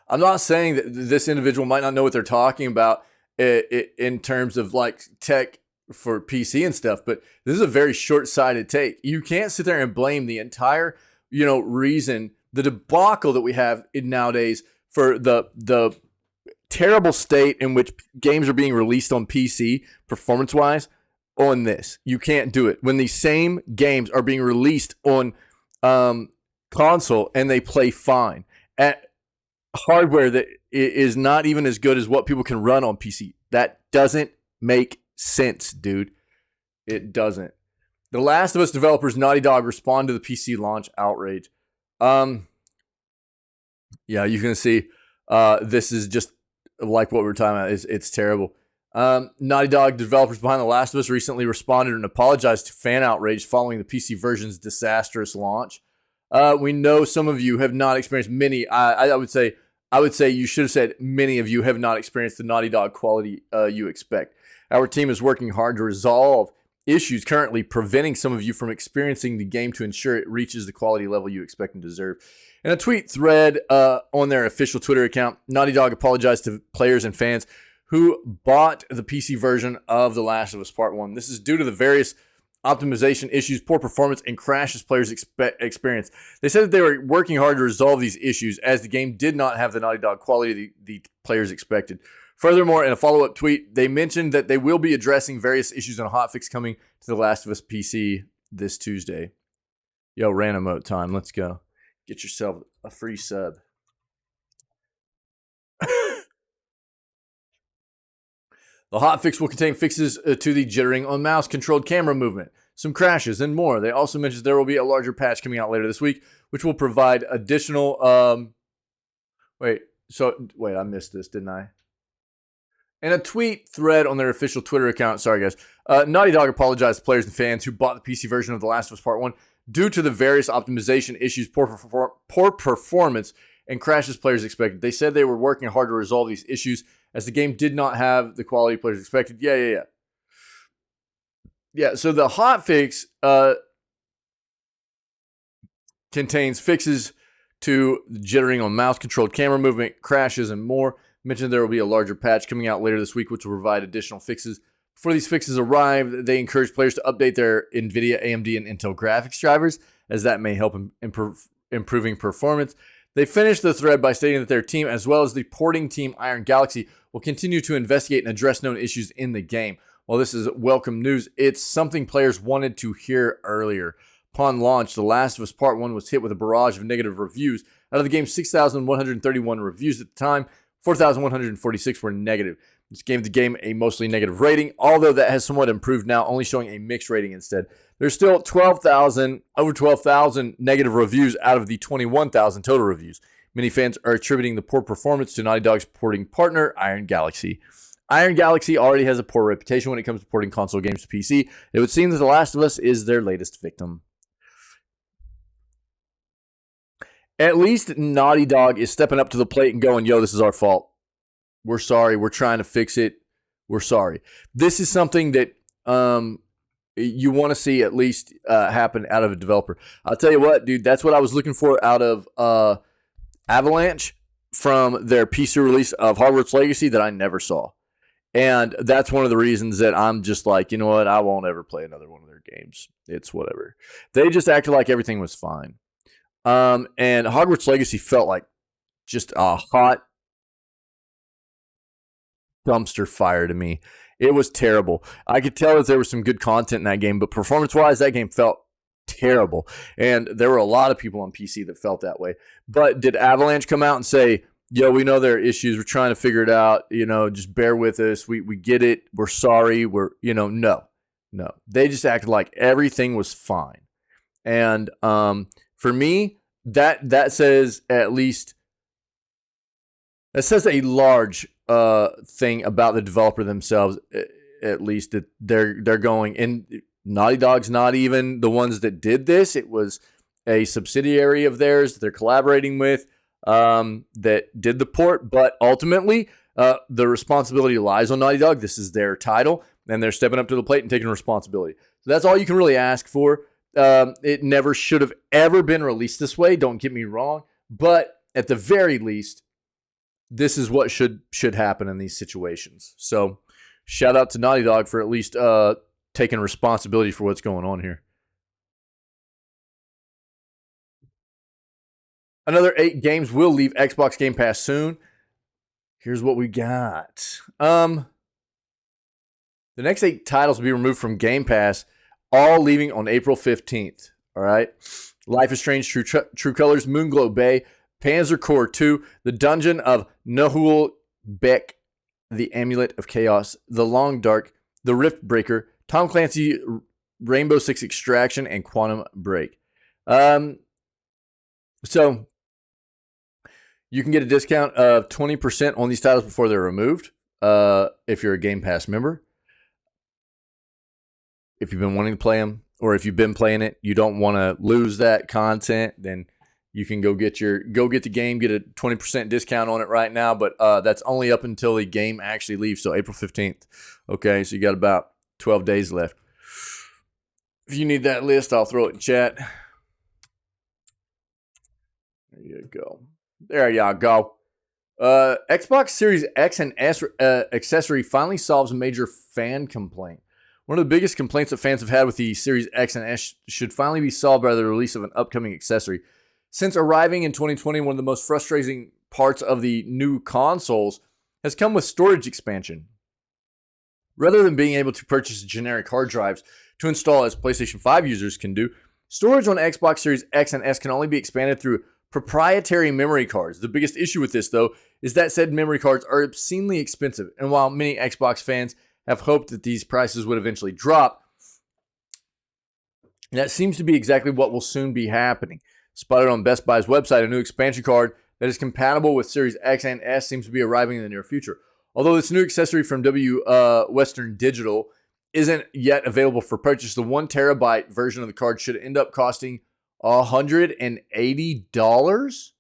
I'm not saying that this individual might not know what they're talking about in terms of like tech for PC and stuff, but this is a very short-sighted take. You can't sit there and blame the entire, reason, the debacle that we have nowadays for the terrible state in which games are being released on PC performance-wise on this. You can't do it. When these same games are being released on console and they play fine at hardware that is not even as good as what people can run on PC. That doesn't make sense, dude. It doesn't. The Last of Us developers Naughty Dog respond to the PC launch outrage. Yeah, you can see this is just like what we were talking about. It's terrible. Naughty Dog developers behind The Last of Us recently responded and apologized to fan outrage following the PC version's disastrous launch. We know some of you have not experienced many. I would say you should have said many of you have not experienced the Naughty Dog quality you expect. Our team is working hard to resolve issues currently preventing some of you from experiencing the game to ensure it reaches the quality level you expect and deserve. In a tweet thread on their official Twitter account, Naughty Dog apologized to players and fans who bought the PC version of The Last of Us Part 1. This is due to the various optimization issues, poor performance, and crashes players experience. They said that they were working hard to resolve these issues as the game did not have the Naughty Dog quality the players expected. Furthermore, in a follow-up tweet, they mentioned that they will be addressing various issues in a hotfix coming to The Last of Us PC this Tuesday. Yo, random mode time. Let's go. Get yourself a free sub. The hotfix will contain fixes to the jittering on mouse-controlled camera movement, some crashes, and more. They also mentioned there will be a larger patch coming out later this week, which will provide additional... Wait, I missed this, didn't I? In a tweet thread on their official Twitter account, sorry guys, Naughty Dog apologized to players and fans who bought the PC version of The Last of Us Part 1 due to the various optimization issues, poor performance, and crashes players expected. They said they were working hard to resolve these issues as the game did not have the quality players expected. Yeah, so the hotfix contains fixes to jittering on mouse-controlled camera movement, crashes, and more. Mentioned there will be a larger patch coming out later this week, which will provide additional fixes. Before these fixes arrive, they encourage players to update their NVIDIA, AMD, and Intel graphics drivers, as that may help improving performance. They finished the thread by stating that their team, as well as the porting team Iron Galaxy, will continue to investigate and address known issues in the game. While this is welcome news, it's something players wanted to hear earlier. Upon launch, The Last of Us Part 1 was hit with a barrage of negative reviews. Out of the game's 6,131 reviews at the time, 4,146 were negative. This gave the game a mostly negative rating, although that has somewhat improved now, only showing a mixed rating instead. There's still over 12,000 negative reviews out of the 21,000 total reviews. Many fans are attributing the poor performance to Naughty Dog's porting partner, Iron Galaxy. Iron Galaxy already has a poor reputation when it comes to porting console games to PC. It would seem that The Last of Us is their latest victim. At least Naughty Dog is stepping up to the plate and going, yo, this is our fault. We're sorry. We're trying to fix it. We're sorry. This is something that you want to see at least happen out of a developer. I'll tell you what, dude, that's what I was looking for out of Avalanche from their PC release of Hogwarts Legacy that I never saw. And that's one of the reasons that I'm just like, you know what, I won't ever play another one of their games. It's whatever. They just acted like everything was fine. And Hogwarts Legacy felt like just a hot dumpster fire to me. It was terrible. I could tell that there was some good content in that game, but performance-wise, that game felt terrible. And there were a lot of people on PC that felt that way. But did Avalanche come out and say, yo, we know there are issues. We're trying to figure it out. Just bear with us. We get it. We're sorry. No. They just acted like everything was fine. And for me, that says at least, that says a large thing about the developer themselves, at least that they're going, and Naughty Dog's not even the ones that did this. It was a subsidiary of theirs that they're collaborating with that did the port, but ultimately the responsibility lies on Naughty Dog. This is their title, and they're stepping up to the plate and taking responsibility. So that's all you can really ask for. It never should have ever been released this way, don't get me wrong, but at the very least, this is what should happen in these situations. So shout out to Naughty Dog for at least taking responsibility for what's going on here. Another 8 games will leave Xbox Game Pass soon. Here's what we got. The next 8 titles will be removed from Game Pass, all leaving on April 15th. All right. Life is Strange, True Colors, Moonglow Bay, Panzer Corps 2, The Dungeon of Nahul Beck, The Amulet of Chaos, The Long Dark, The Rift Breaker, Tom Clancy Rainbow Six Extraction, and Quantum Break. So you can get a discount of 20% on these titles before they're removed if you're a Game Pass member. If you've been wanting to play them, or if you've been playing it, you don't want to lose that content, then you can go get the game, get a 20% discount on it right now. But that's only up until the game actually leaves, so April 15th. Okay, so you got about 12 days left. If you need that list, I'll throw it in chat. There you go. There y'all go. Xbox Series X and S accessory finally solves a major fan complaint. One of the biggest complaints that fans have had with the Series X and S should finally be solved by the release of an upcoming accessory. Since arriving in 2020, one of the most frustrating parts of the new consoles has come with storage expansion. Rather than being able to purchase generic hard drives to install as PlayStation 5 users can do, storage on Xbox Series X and S can only be expanded through proprietary memory cards. The biggest issue with this, though, is that said memory cards are obscenely expensive, and while many Xbox fans have hoped that these prices would eventually drop, that seems to be exactly what will soon be happening. Spotted on Best Buy's website, a new expansion card that is compatible with Series X and S seems to be arriving in the near future. Although this new accessory from Western Digital isn't yet available for purchase, the 1 terabyte version of the card should end up costing $180.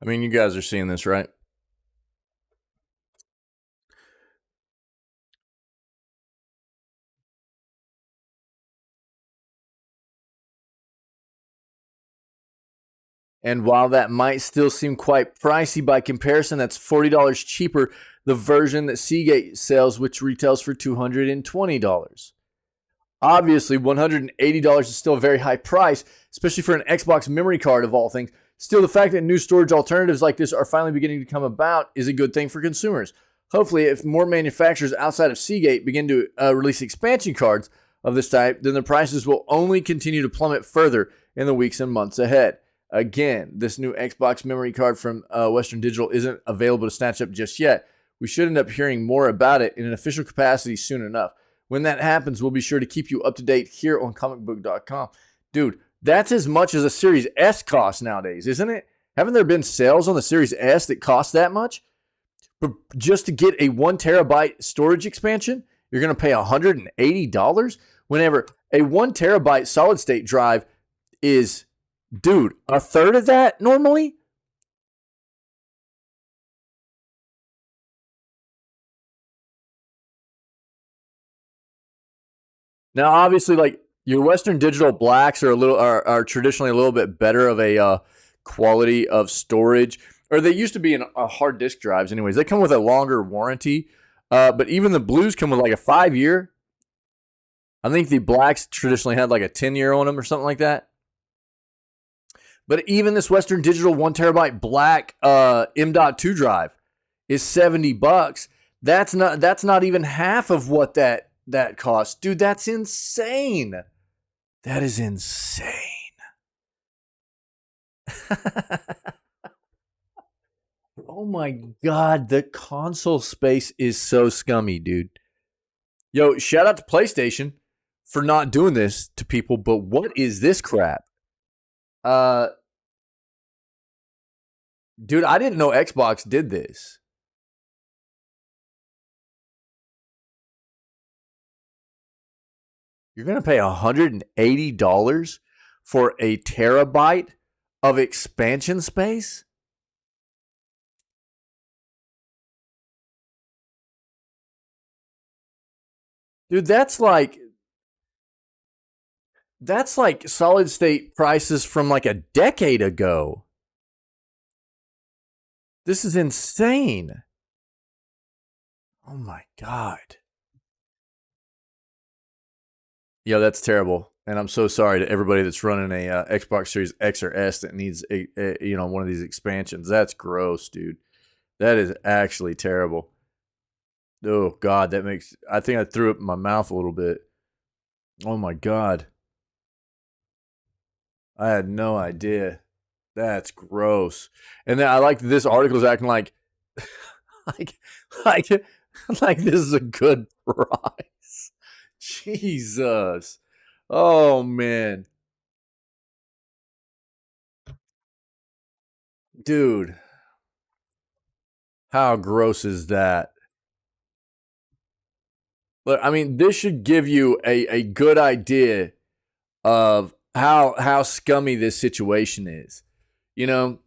I mean, you guys are seeing this, right? And while that might still seem quite pricey by comparison, that's $40 cheaper the version that Seagate sells, which retails for $220. Obviously, $180 is still a very high price, especially for an Xbox memory card of all things. Still, the fact that new storage alternatives like this are finally beginning to come about is a good thing for consumers. Hopefully, if more manufacturers outside of Seagate begin to release expansion cards of this type, then the prices will only continue to plummet further in the weeks and months ahead. Again, this new Xbox memory card from Western Digital isn't available to snatch up just yet. We should end up hearing more about it in an official capacity soon enough. When that happens, we'll be sure to keep you up to date here on comicbook.com. Dude, that's as much as a Series S costs nowadays, isn't it? Haven't there been sales on the Series S that cost that much? But just to get a 1 terabyte storage expansion, you're going to pay $180? Whenever a 1 terabyte solid state drive is, dude, a third of that normally? Now, obviously, like your Western Digital Blacks are traditionally a little bit better of a quality of storage, or they used to be in hard disk drives. Anyways, they come with a longer warranty, but even the Blues come with like a 5-year. I think the Blacks traditionally had like a 10-year on them or something like that. But even this Western Digital 1 terabyte black M.2 drive is $70. That's not even half of what that costs. Dude, that's insane. That is insane. Oh my God, the console space is so scummy, dude. Yo, shout out to PlayStation for not doing this to people, but what is this crap? Dude, I didn't know Xbox did this. You're going to pay $180 for a terabyte of expansion space? Dude, that's like solid state prices from like a decade ago. This is insane. Oh my God. Yo, that's terrible. And I'm so sorry to everybody that's running a Xbox Series X or S that needs one of these expansions. That's gross, dude. That is actually terrible. Oh God, I think I threw up in my mouth a little bit. Oh my God. I had no idea. That's gross. And then I like that this article is acting like like this is a good price. Jesus. Oh man. Dude. How gross is that? Look, I mean, this should give you a good idea of how scummy this situation is. You know,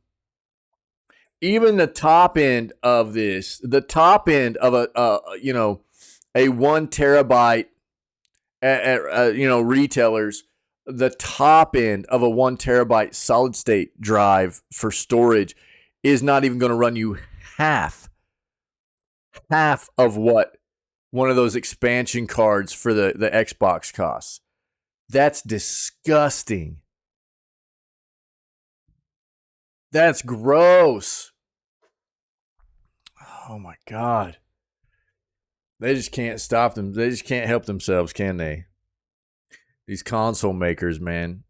even the top end of this, the top end of a 1 terabyte at retailers, the top end of a 1 terabyte solid state drive for storage is not even going to run you half of what one of those expansion cards for the Xbox costs. That's disgusting. That's gross. Oh my God. They just can't stop them. They just can't help themselves, can they? These console makers, man.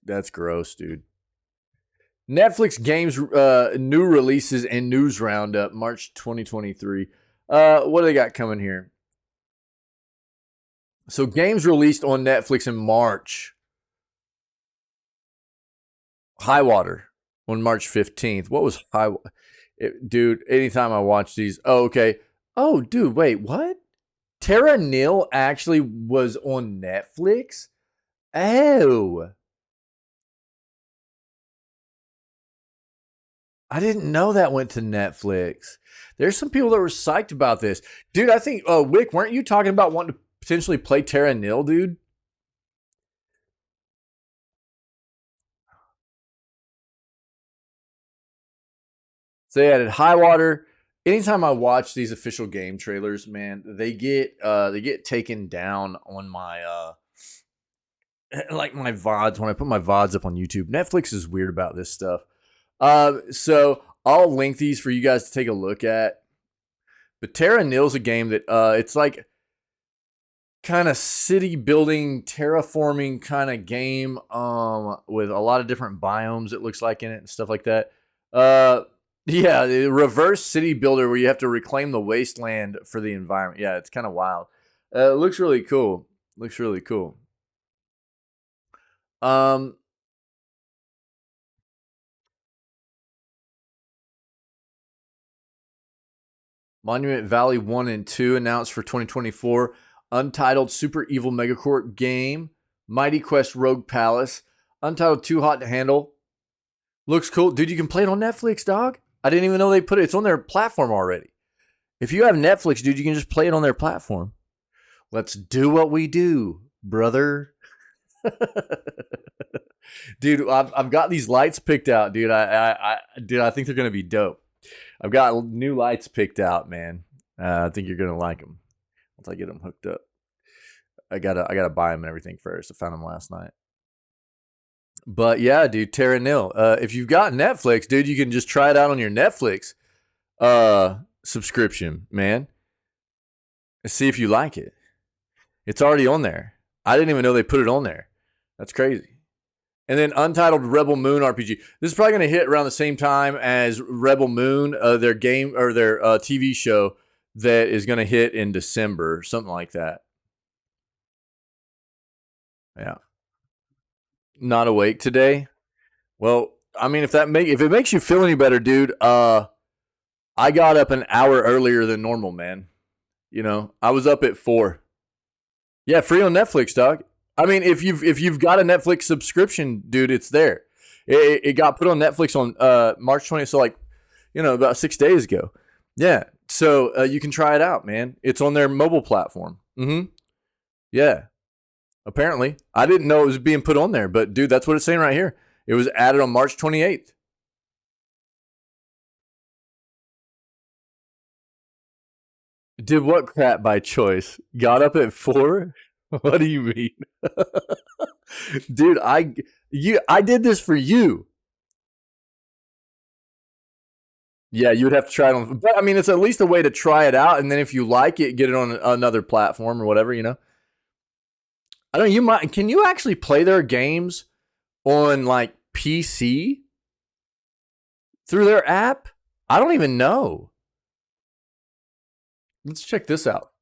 That's gross, dude. Netflix games new releases and news roundup, March 2023. What do they got coming here? So games released on Netflix in March. Highwater on March 15th. What was Highwater? Dude, anytime I watch these. Oh, okay. Oh, dude, wait, what? Terra Nil actually was on Netflix? Oh. I didn't know that went to Netflix. There's some people that were psyched about this. Dude, I think, Wick, weren't you talking about wanting to potentially play Terra Nil, dude? So they added Highwater. Anytime I watch these official game trailers, man, they get taken down on my like my VODs when I put my VODs up on YouTube. Netflix is weird about this stuff. So I'll link these for you guys to take a look at. But Terra Nil's a game that it's like kind of city building, terraforming kind of game with a lot of different biomes it looks like in it and stuff like that. Yeah, the reverse city builder where you have to reclaim the wasteland for the environment. Yeah, it's kind of wild. It looks really cool. Looks really cool. Monument Valley 1 and 2 announced for 2024. Untitled Super Evil Megacorp game. Mighty Quest Rogue Palace. Untitled Too Hot to Handle. Looks cool. Dude, you can play it on Netflix, dog. I didn't even know they put it. It's on their platform already. If you have Netflix, dude, you can just play it on their platform. Let's do what we do, brother. Dude, I've got these lights picked out, dude. I think they're gonna be dope. I've got new lights picked out, man. I think you're gonna like them once I get them hooked up. I gotta buy them and everything first. I found them last night. But yeah, dude, Terra Nil. If you've got Netflix, dude, you can just try it out on your Netflix. subscription, man. And see if you like it. It's already on there. I didn't even know they put it on there. That's crazy. And then Untitled Rebel Moon RPG. This is probably going to hit around the same time as Rebel Moon, their game or their TV show that is going to hit in December, something like that. Yeah. Not awake today. Well, I mean, if it makes you feel any better, dude, I got up an hour earlier than normal, man. You know, I was up at 4. Yeah, free on Netflix, dog. I mean, if you've got a Netflix subscription, dude, it's there. It got put on Netflix on March 20th, so about 6 days ago. Yeah, so you can try it out, man. It's on their mobile platform. Yeah, apparently. I didn't know it was being put on there, but dude, that's what it's saying right here. It was added on March 28th. Did what crap by choice? Got up at 4? What do you mean? Dude, I did this for you. Yeah, you would have to try it on. But I mean, it's at least a way to try it out, and then if you like it, get it on another platform or whatever, you know. I don't know, you might. Can you actually play their games on like PC through their app? I don't even know. Let's check this out.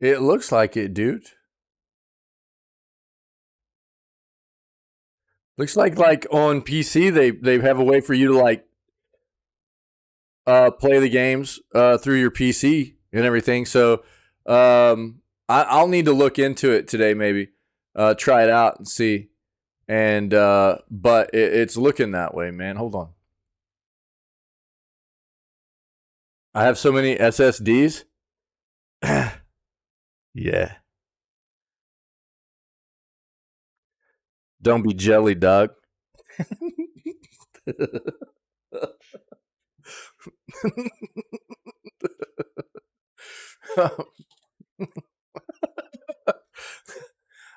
It looks like it, dude. Looks like on PC they have a way for you to like play the games through your PC and everything. So I'll need to look into it today, maybe try it out and see. And but it's looking that way, man. Hold on. I have so many SSDs. Yeah. Don't be jelly, dog.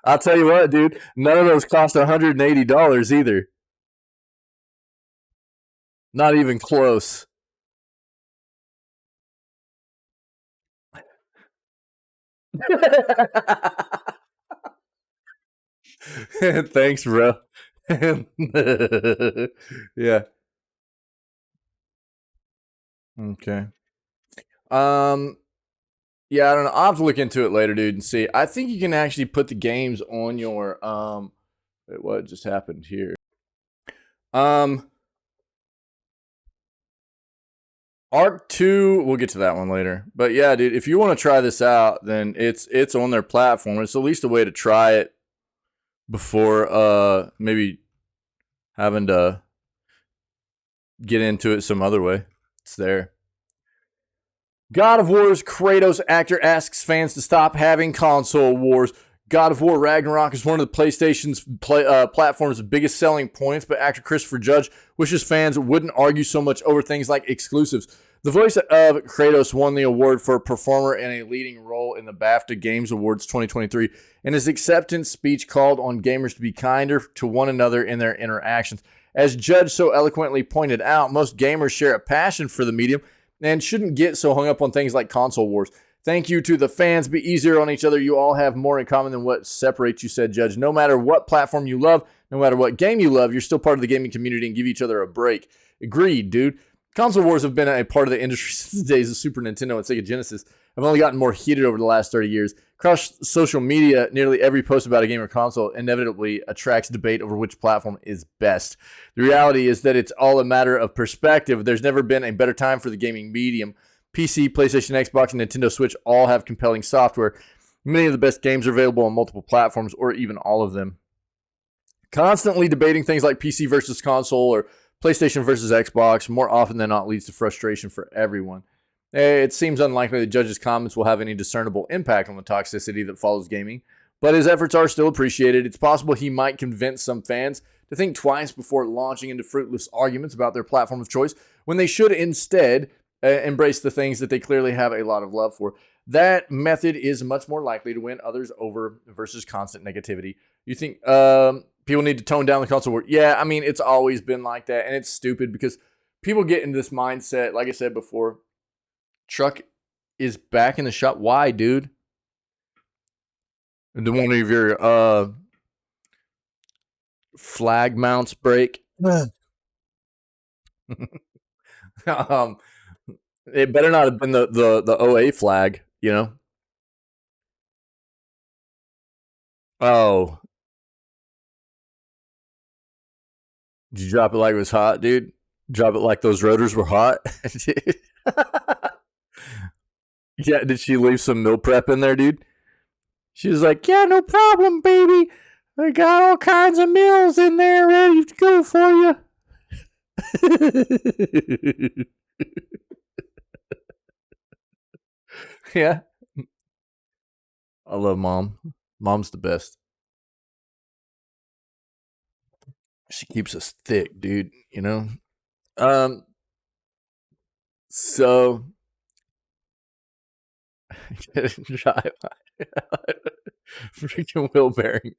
I'll tell you what, dude. None of those cost $180 either. Not even close. Thanks, bro. Yeah. Okay. Yeah, I don't know. I'll have to look into it later, dude, and see. I think you can actually put the games on your wait, what just happened here? Arc 2, we'll get to that one later. But yeah, dude, if you want to try this out, then it's on their platform. It's at least a way to try it before maybe having to get into it some other way. It's there. God of War's Kratos actor asks fans to stop having console wars. God of War Ragnarok is one of the PlayStation's platform's biggest selling points, but actor Christopher Judge wishes fans wouldn't argue so much over things like exclusives. The voice of Kratos won the award for performer in a leading role in the BAFTA Games Awards 2023, and his acceptance speech called on gamers to be kinder to one another in their interactions. As Judge so eloquently pointed out, most gamers share a passion for the medium and shouldn't get so hung up on things like console wars. Thank you to the fans. Be easier on each other. You all have more in common than what separates you, said Judge. No matter what platform you love, no matter what game you love, you're still part of the gaming community and give each other a break. Agreed, dude. Console wars have been a part of the industry since the days of Super Nintendo and Sega Genesis. Have only gotten more heated over the last 30 years. Across social media, nearly every post about a game or console inevitably attracts debate over which platform is best. The reality is that it's all a matter of perspective. There's never been a better time for the gaming medium. PC, PlayStation, Xbox, and Nintendo Switch all have compelling software. Many of the best games are available on multiple platforms or even all of them. Constantly debating things like PC versus console or PlayStation versus Xbox more often than not leads to frustration for everyone. It seems unlikely the judge's comments will have any discernible impact on the toxicity that follows gaming, but his efforts are still appreciated. It's possible he might convince some fans to think twice before launching into fruitless arguments about their platform of choice when they should instead embrace the things that they clearly have a lot of love for. That method is much more likely to win others over versus constant negativity. You think people need to tone down the console war? Yeah, I mean, it's always been like that, and it's stupid because people get into this mindset, like I said before, truck is back in the shop. Why, dude? Did one of your flag mounts break? It better not have been the OA flag, you know? Oh. Did you drop it like it was hot, dude? Drop it like those rotors were hot? Yeah, did she leave some meal prep in there, dude? She was like, yeah, no problem, baby. I got all kinds of meals in there ready to go for you. Yeah. I love mom. Mom's the best. She keeps us thick, dude, you know? So freaking wheel bearing.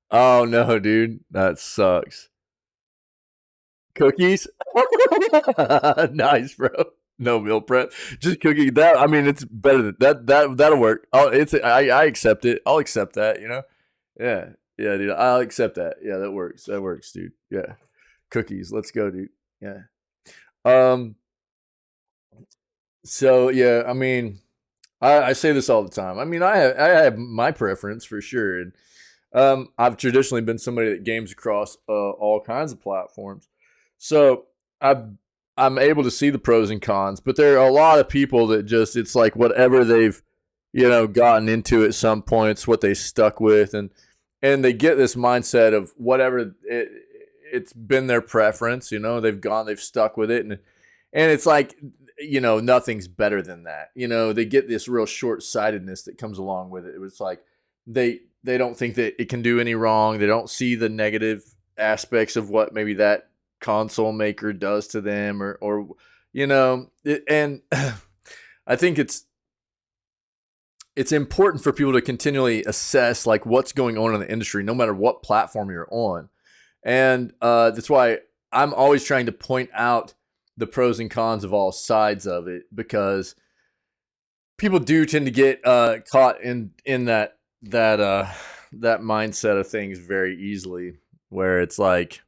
Oh no, dude. That sucks. Cookies? Nice, bro. No meal prep. Just cookie. That, I mean, it's better than that'll work. I accept it. I'll accept that, you know? Yeah. Yeah, dude. I'll accept that. Yeah, that works. That works, dude. Yeah. Cookies. Let's go, dude. Yeah. So yeah, I mean, I say this all the time. I mean, I have my preference for sure. And I've traditionally been somebody that games across all kinds of platforms. So I'm able to see the pros and cons, but there are a lot of people that just, it's like whatever they've, gotten into at some points, what they stuck with, and they get this mindset of whatever it's been their preference, they've stuck with it, and it's like, nothing's better than that. They get this real short-sightedness that comes along with it. It was like they don't think that it can do any wrong. They don't see the negative aspects of what maybe that console maker does to them, or and I think it's important for people to continually assess like what's going on in the industry, no matter what platform you're on. And that's why I'm always trying to point out the pros and cons of all sides of it, because people do tend to get caught in that mindset of things very easily, where it's like,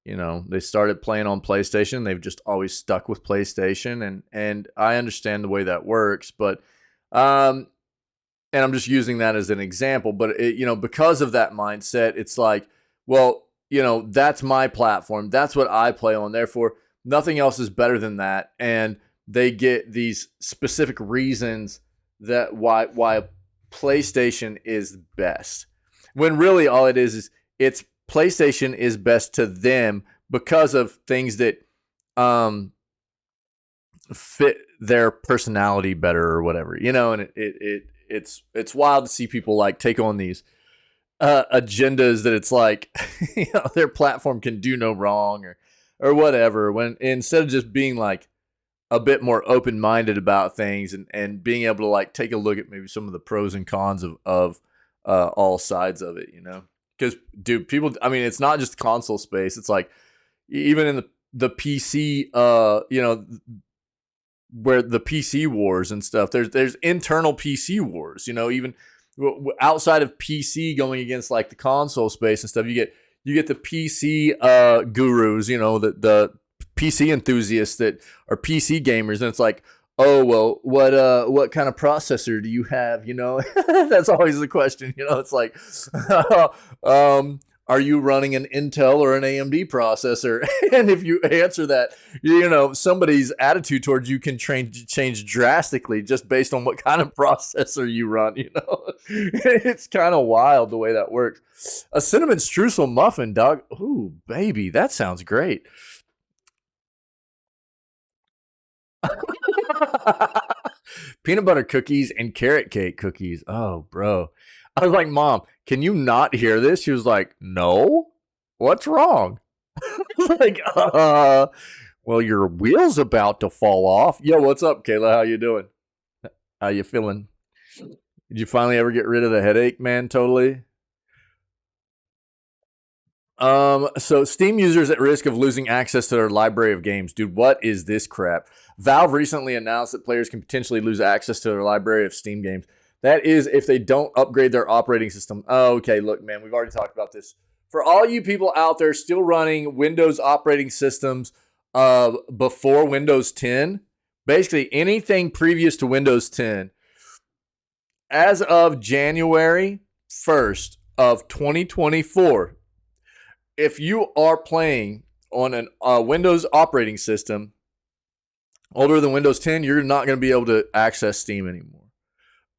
they started playing on PlayStation. They've just always stuck with PlayStation. And I understand the way that works, but, and I'm just using that as an example, but because of that mindset, it's like, well, that's my platform. That's what I play on. Therefore, nothing else is better than that. And they get these specific reasons that why PlayStation is best. When really all it is it's PlayStation is best to them because of things that fit their personality better or whatever, and it's wild to see people like take on these agendas that it's like their platform can do no wrong or whatever, when instead of just being like a bit more open-minded about things and being able to like take a look at maybe some of the pros and cons of all sides of it, because dude, people, I mean, it's not just console space. It's like even in the PC, where the PC wars and stuff, there's internal PC wars, even outside of PC going against like the console space and stuff. You get the PC gurus, the PC enthusiasts that are PC gamers, and it's like, oh well, what kind of processor do you have? That's always the question. It's like, are you running an Intel or an AMD processor? And if you answer that, you know, somebody's attitude towards you can change drastically just based on what kind of processor you run, you know. It's kind of wild the way that works. A cinnamon streusel muffin, dog. Ooh, baby, that sounds great. Peanut butter cookies and carrot cake cookies. Oh, bro. I was like, Mom, can you not hear this? She was like, no. What's wrong? Like, well, your wheel's about to fall off. Yo, what's up, Kayla? How you doing? How you feeling? Did you finally ever get rid of the headache, man? Totally. So Steam users at risk of losing access to their library of games. Dude, what is this crap? Valve recently announced that players can potentially lose access to their library of Steam games. That is if they don't upgrade their operating system. Oh, okay, look, man, we've already talked about this. For all you people out there still running Windows operating systems before Windows 10, basically anything previous to Windows 10, as of January 1st of 2024, if you are playing on a Windows operating system older than Windows 10, you're not going to be able to access Steam anymore.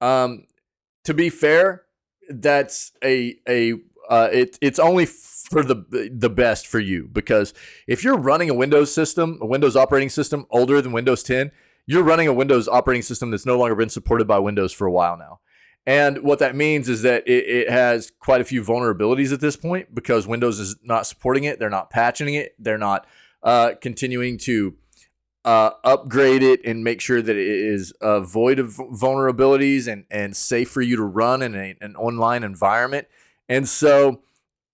To be fair, that's it's only for the best for you, because if you're running a Windows operating system older than Windows 10, you're running a Windows operating system that's no longer been supported by Windows for a while now. And what that means is that it has quite a few vulnerabilities at this point, because Windows is not supporting it. They're not patching it. They're not continuing to upgrade it and make sure that it is void of vulnerabilities and safe for you to run in an online environment. And so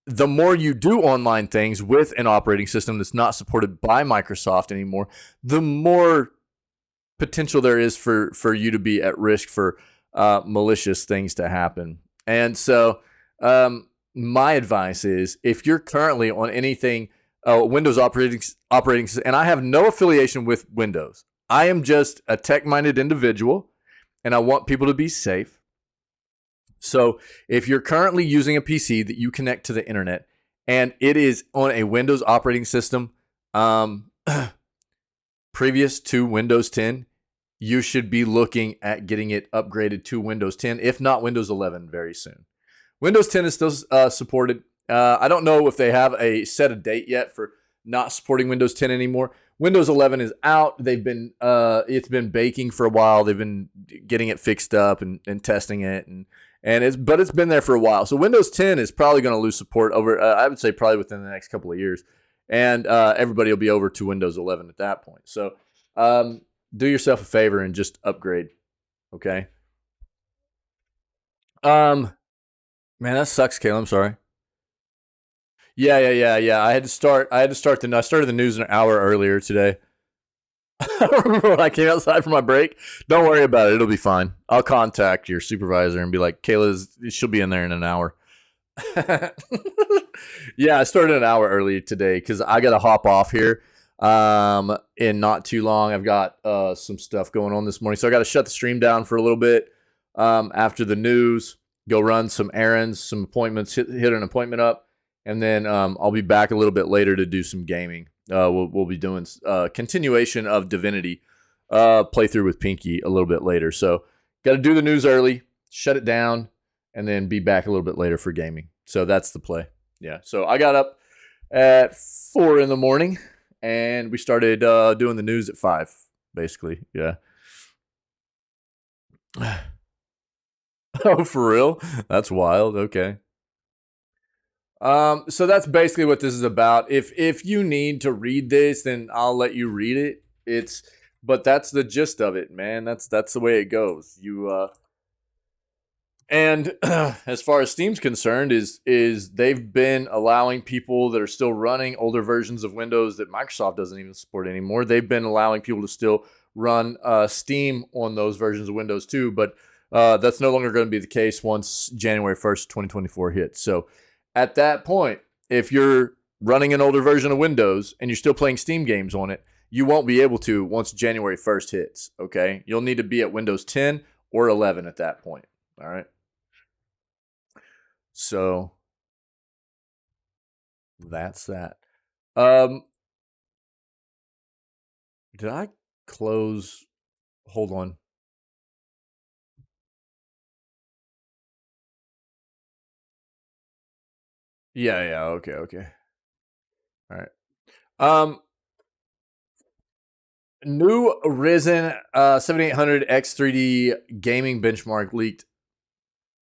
the more you do online things with an operating system that's not supported by Microsoft anymore, the more potential there is for you to be at risk for malicious things to happen. And so my advice is, if you're currently on anything Windows operating, and I have no affiliation with Windows. I am just a tech-minded individual, and I want people to be safe. So if you're currently using a PC that you connect to the internet, and it is on a Windows operating system previous to Windows 10, you should be looking at getting it upgraded to Windows 10, if not Windows 11 very soon. Windows 10 is still supported. I don't know if they have a set a date yet for not supporting Windows 10 anymore. Windows 11 is out. They've been it's been baking for a while. They've been getting it fixed up and testing it, but it's been there for a while. So Windows 10 is probably going to lose support over. I would say probably within the next couple of years, and everybody will be over to Windows 11 at that point. So do yourself a favor and just upgrade. Okay. Man, that sucks, Kayla. I'm sorry. Yeah. I started the news an hour earlier today. I remember when I came outside for my break. Don't worry about it. It'll be fine. I'll contact your supervisor and be like, she'll be in there in an hour. Yeah, I started an hour early today because I got to hop off here in not too long. I've got some stuff going on this morning. So I got to shut the stream down for a little bit after the news, go run some errands, some appointments, hit an appointment up. And then I'll be back a little bit later to do some gaming. We'll be doing continuation of Divinity playthrough with Pinky a little bit later. So got to do the news early, shut it down, and then be back a little bit later for gaming. So that's the play. Yeah. So I got up at 4 in the morning, and we started doing the news at 5, basically. Yeah. Oh, for real? That's wild. Okay. So that's basically what this is about. If you need to read this, then I'll let you read it. But that's the gist of it, man. That's the way it goes. And as far as Steam's concerned, is they've been allowing people that are still running older versions of Windows that Microsoft doesn't even support anymore. They've been allowing people to still run Steam on those versions of Windows too, but that's no longer going to be the case once January 1st, 2024 hits. So at that point, if you're running an older version of Windows and you're still playing Steam games on it, you won't be able to once January 1st hits, okay? You'll need to be at Windows 10 or 11 at that point, all right? So that's that. Did I close? Hold on. Yeah, okay. All right. New Risen 7800 X3D gaming benchmark leaked.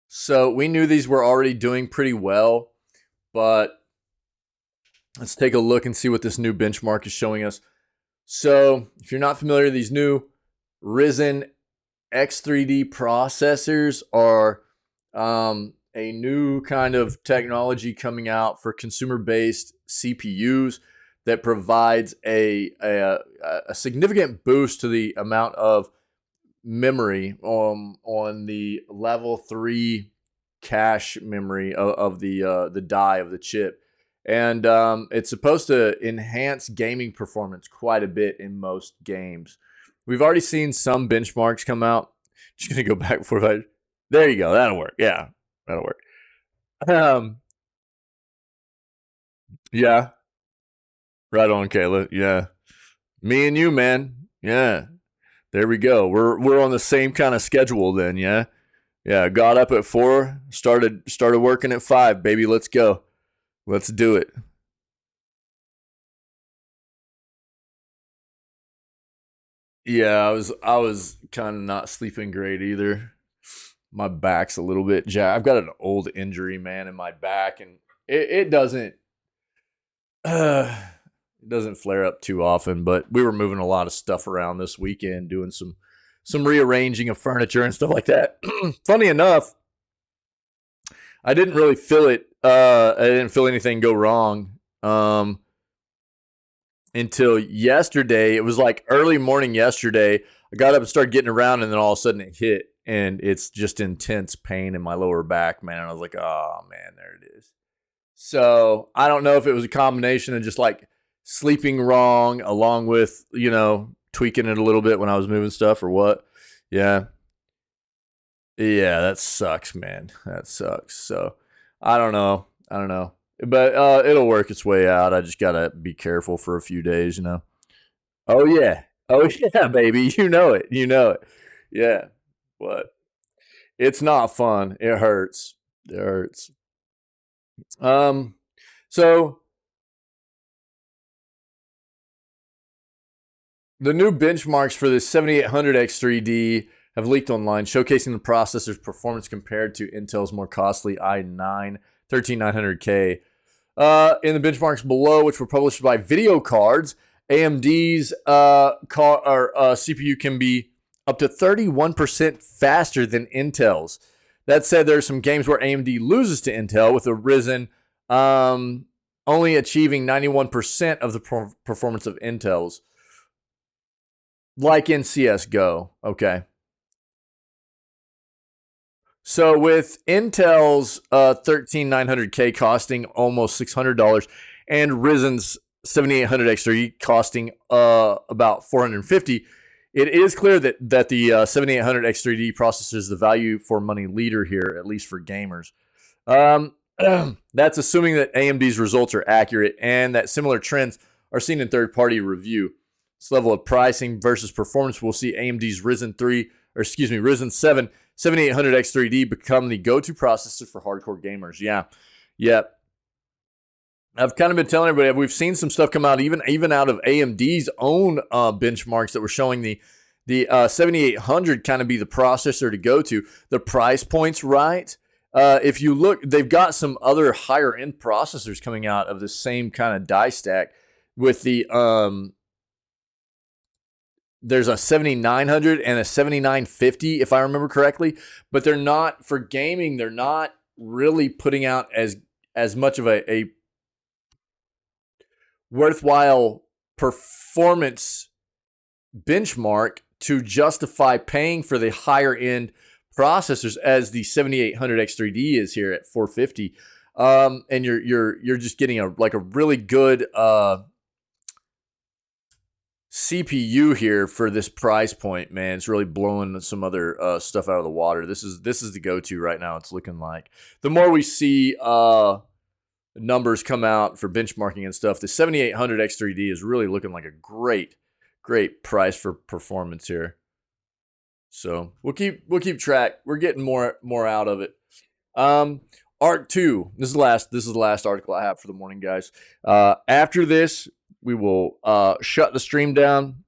So we knew these were already doing pretty well, but let's take a look and see what this new benchmark is showing us. So if you're not familiar, these new Risen X3D processors are a new kind of technology coming out for consumer-based CPUs that provides a significant boost to the amount of memory on the level 3 cache memory of the die of the chip. And it's supposed to enhance gaming performance quite a bit in most games. We've already seen some benchmarks come out. Just going to go back before I... There you go. That'll work. Yeah, that'll work. Yeah. Right on, Kayla. Yeah. Me and you, man. Yeah. There we go. We're on the same kind of schedule then, yeah? Yeah, got up at 4, started working at 5, baby. Let's go. Let's do it. Yeah, I was kind of not sleeping great either. My back's a little bit jacked. I've got an old injury, man, in my back, and it doesn't flare up too often. But we were moving a lot of stuff around this weekend, doing some rearranging of furniture and stuff like that. Funny enough, I didn't really feel it. I didn't feel anything go wrong until yesterday. It was like early morning yesterday. I got up and started getting around, and then all of a sudden it hit, and it's just intense pain in my lower back, man. And I was like, oh, man, there it is. So I don't know if it was a combination of just like sleeping wrong along with, tweaking it a little bit when I was moving stuff or what. Yeah. Yeah, that sucks, man. That sucks. So I don't know. But it'll work its way out. I just got to be careful for a few days, Oh, yeah. Oh, yeah, baby. You know it. Yeah. But it's not fun. It hurts. So the new benchmarks for the 7800 X3D have leaked online, showcasing the processor's performance compared to Intel's more costly i9 13900K. In the benchmarks below, which were published by Video Cards, AMD's CPU can be up to 31% faster than Intel's. That said, there are some games where AMD loses to Intel, with the Risen only achieving 91% of the performance of Intel's, like in CSGO. Okay. So with Intel's 13900K costing almost $600 and Risen's 7800 X3 costing about $450, it is clear that the 7800 X3D processor is the value for money leader here, at least for gamers. That's assuming that AMD's results are accurate and that similar trends are seen in third-party review. This level of pricing versus performance will see AMD's Risen 7 7800 X3D become the go-to processor for hardcore gamers. Yeah. I've kind of been telling everybody, we've seen some stuff come out even out of AMD's own benchmarks that were showing the 7800 kind of be the processor to go to. The price point's right. If you look, they've got some other higher end processors coming out of the same kind of die stack with the there's a 7900 and a 7950, if I remember correctly, but they're not for gaming. They're not really putting out as much of a worthwhile performance benchmark to justify paying for the higher end processors as the 7800 X3D is here at $450. And you're just getting a really good CPU here for this price point, man. It's really blowing some other stuff out of the water. This is the go-to right now. It's looking like the more we see numbers come out for benchmarking and stuff, the 7800 X3D is really looking like a great price for performance here. So we'll keep track. We're getting more out of it. Arc 2. This is the last article I have for the morning, guys. After this, we will shut the stream down.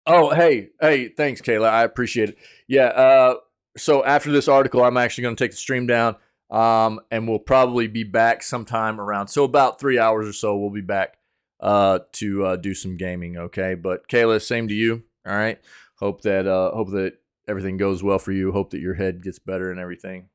Oh, hey, thanks, Kayla. I appreciate it. Yeah, so after this article, I'm actually going to take the stream down, and we'll probably be back sometime around, so about 3 hours or so, we'll be back to do some gaming, okay? But Kayla, same to you, all right? Hope that everything goes well for you. Hope that your head gets better and everything.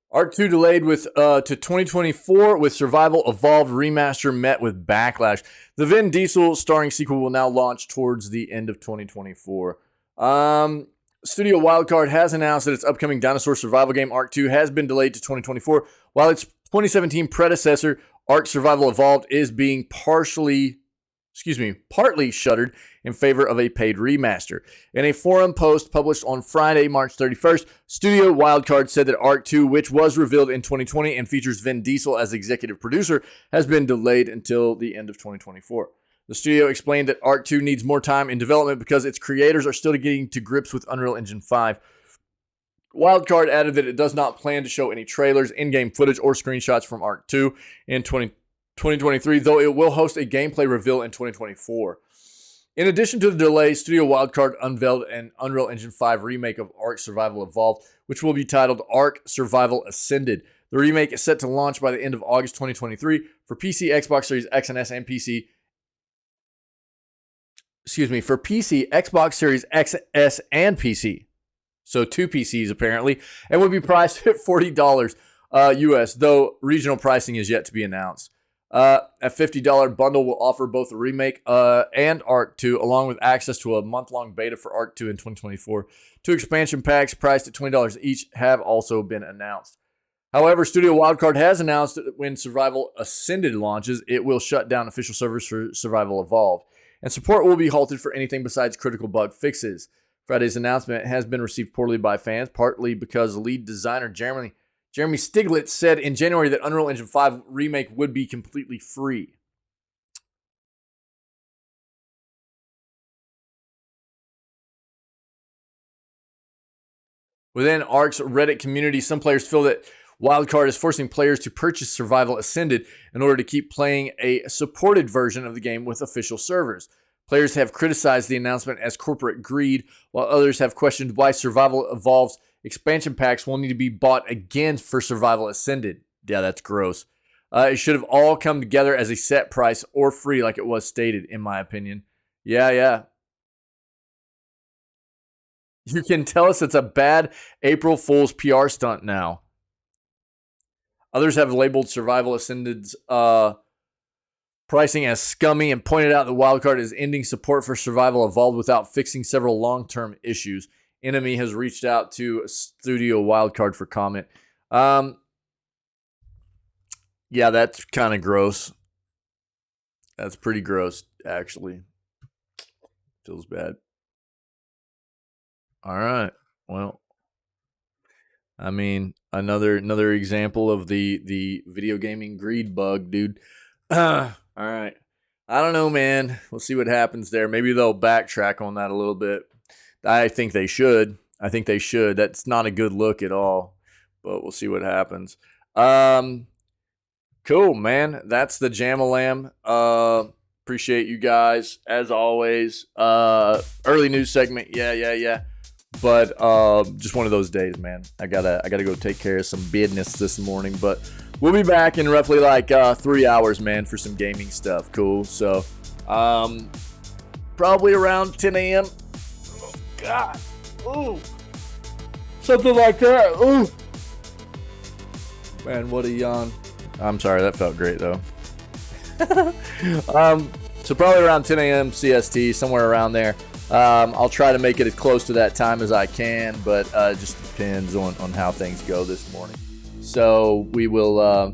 Arc 2 delayed to 2024 with Survival Evolved Remaster met with backlash. The Vin Diesel starring sequel will now launch towards the end of 2024. Studio Wildcard has announced that its upcoming dinosaur survival game Arc 2 has been delayed to 2024, while its 2017 predecessor Ark Survival Evolved is being partly shuttered in favor of a paid remaster. In a forum post published on Friday, March 31st, Studio Wildcard said that Ark 2, which was revealed in 2020 and features Vin Diesel as executive producer, has been delayed until the end of 2024. The studio explained that Ark 2 needs more time in development because its creators are still getting to grips with Unreal Engine 5. Wildcard added that it does not plan to show any trailers, in-game footage, or screenshots from Arc 2 in 2023, though it will host a gameplay reveal in 2024. In addition to the delay, Studio Wildcard unveiled an Unreal Engine 5 remake of Ark Survival Evolved, which will be titled Ark Survival Ascended. The remake is set to launch by the end of August 2023 for PC, Xbox Series X and S, and PC. For PC, Xbox Series X, S, and PC. So 2 PCs apparently, and will be priced at $40 US, though regional pricing is yet to be announced. A $50 bundle will offer both the remake and Arc 2, along with access to a month-long beta for Arc 2 in 2024. 2 expansion packs priced at $20 each have also been announced. However, Studio Wildcard has announced that when Survival Ascended launches, it will shut down official servers for Survival Evolved, and support will be halted for anything besides critical bug fixes. Friday's announcement has been received poorly by fans, partly because lead designer Jeremy Stiglitz said in January that Unreal Engine 5 remake would be completely free. Within Ark's Reddit community, some players feel that Wildcard is forcing players to purchase Survival Ascended in order to keep playing a supported version of the game with official servers. Players have criticized the announcement as corporate greed, while others have questioned why Survival Evolved's expansion packs will need to be bought again for Survival Ascended. Yeah, that's gross. It should have all come together as a set price or free like it was stated, in my opinion. Yeah. You can tell us it's a bad April Fool's PR stunt now. Others have labeled Survival Ascended's pricing as scummy and pointed out that Wildcard is ending support for Survival Evolved without fixing several long-term issues. Enemy has reached out to Studio Wildcard for comment. Yeah, that's kind of gross. That's pretty gross, actually. Feels bad. All right. Well, I mean, another example of the video gaming greed bug, dude. All right. I don't know, man. We'll see what happens there. Maybe they'll backtrack on that a little bit. I think they should. That's not a good look at all. But we'll see what happens. Cool, man. That's the Jam-a-Lam. Appreciate you guys, as always. Early news segment. Yeah. But just one of those days, man. I gotta go take care of some business this morning. But we'll be back in roughly like 3 hours, man, for some gaming stuff. Cool. So probably around 10 a.m. Oh, God. Ooh. Something like that. Ooh. Man, what a yawn. I'm sorry, that felt great though. So probably around 10 a.m. CST, somewhere around there. I'll try to make it as close to that time as I can, but it just depends on how things go this morning. So we will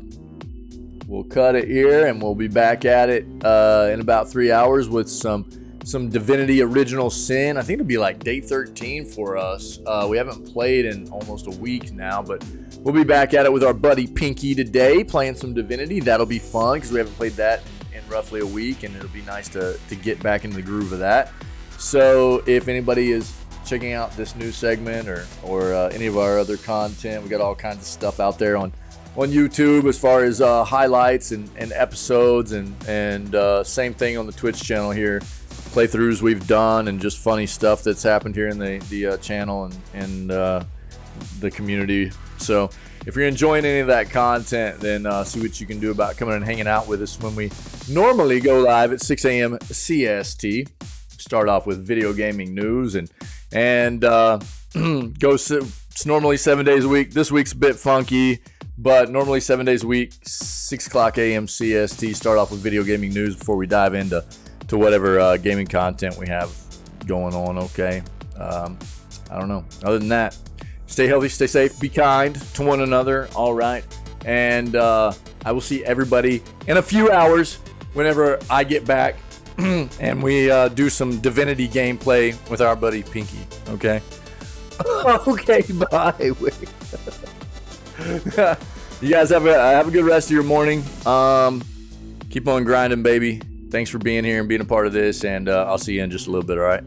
we'll cut it here, and we'll be back at it in about 3 hours with some Divinity Original Sin. I think it'll be like day 13 for us. We haven't played in almost a week now, but we'll be back at it with our buddy Pinky today, playing some Divinity. That'll be fun because we haven't played that in roughly a week, and it'll be nice to get back into the groove of that. So if anybody is checking out this new segment or any of our other content, we got all kinds of stuff out there on YouTube as far as highlights and episodes, and same thing on the Twitch channel here. Playthroughs we've done and just funny stuff that's happened here in the channel and the community. So if you're enjoying any of that content, then see what you can do about coming and hanging out with us when we normally go live at 6 a.m. CST. Start off with video gaming news and it's normally 7 days a week. This week's a bit funky, but normally 7 days a week, 6 o'clock a.m. CST. Start off with video gaming news before we dive into whatever gaming content we have going on. Okay, I don't know. Other than that, stay healthy, stay safe, be kind to one another. All right, and I will see everybody in a few hours whenever I get back and we do some Divinity gameplay with our buddy Pinky. Okay. Okay. Bye. You guys have a good rest of your morning. Keep on grinding, baby. Thanks for being here and being a part of this, and I'll see you in just a little bit, all right?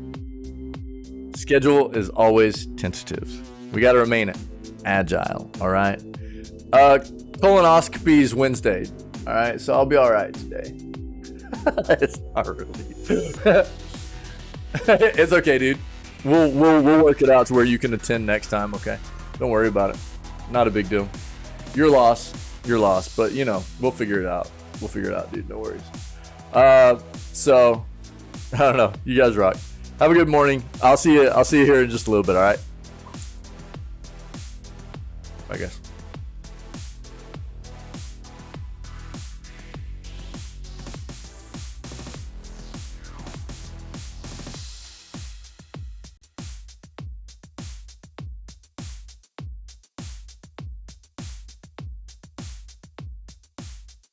Schedule is always tentative. We got to remain agile, all right? Colonoscopy is Wednesday, all right? So I'll be all right today. It's not really. It's okay, dude. We'll work it out to where you can attend next time, okay? Don't worry about it. Not a big deal. Your loss, but, we'll figure it out. We'll figure it out, dude. No worries. So I don't know. You guys rock. Have a good morning. I'll see you here in just a little bit. All right.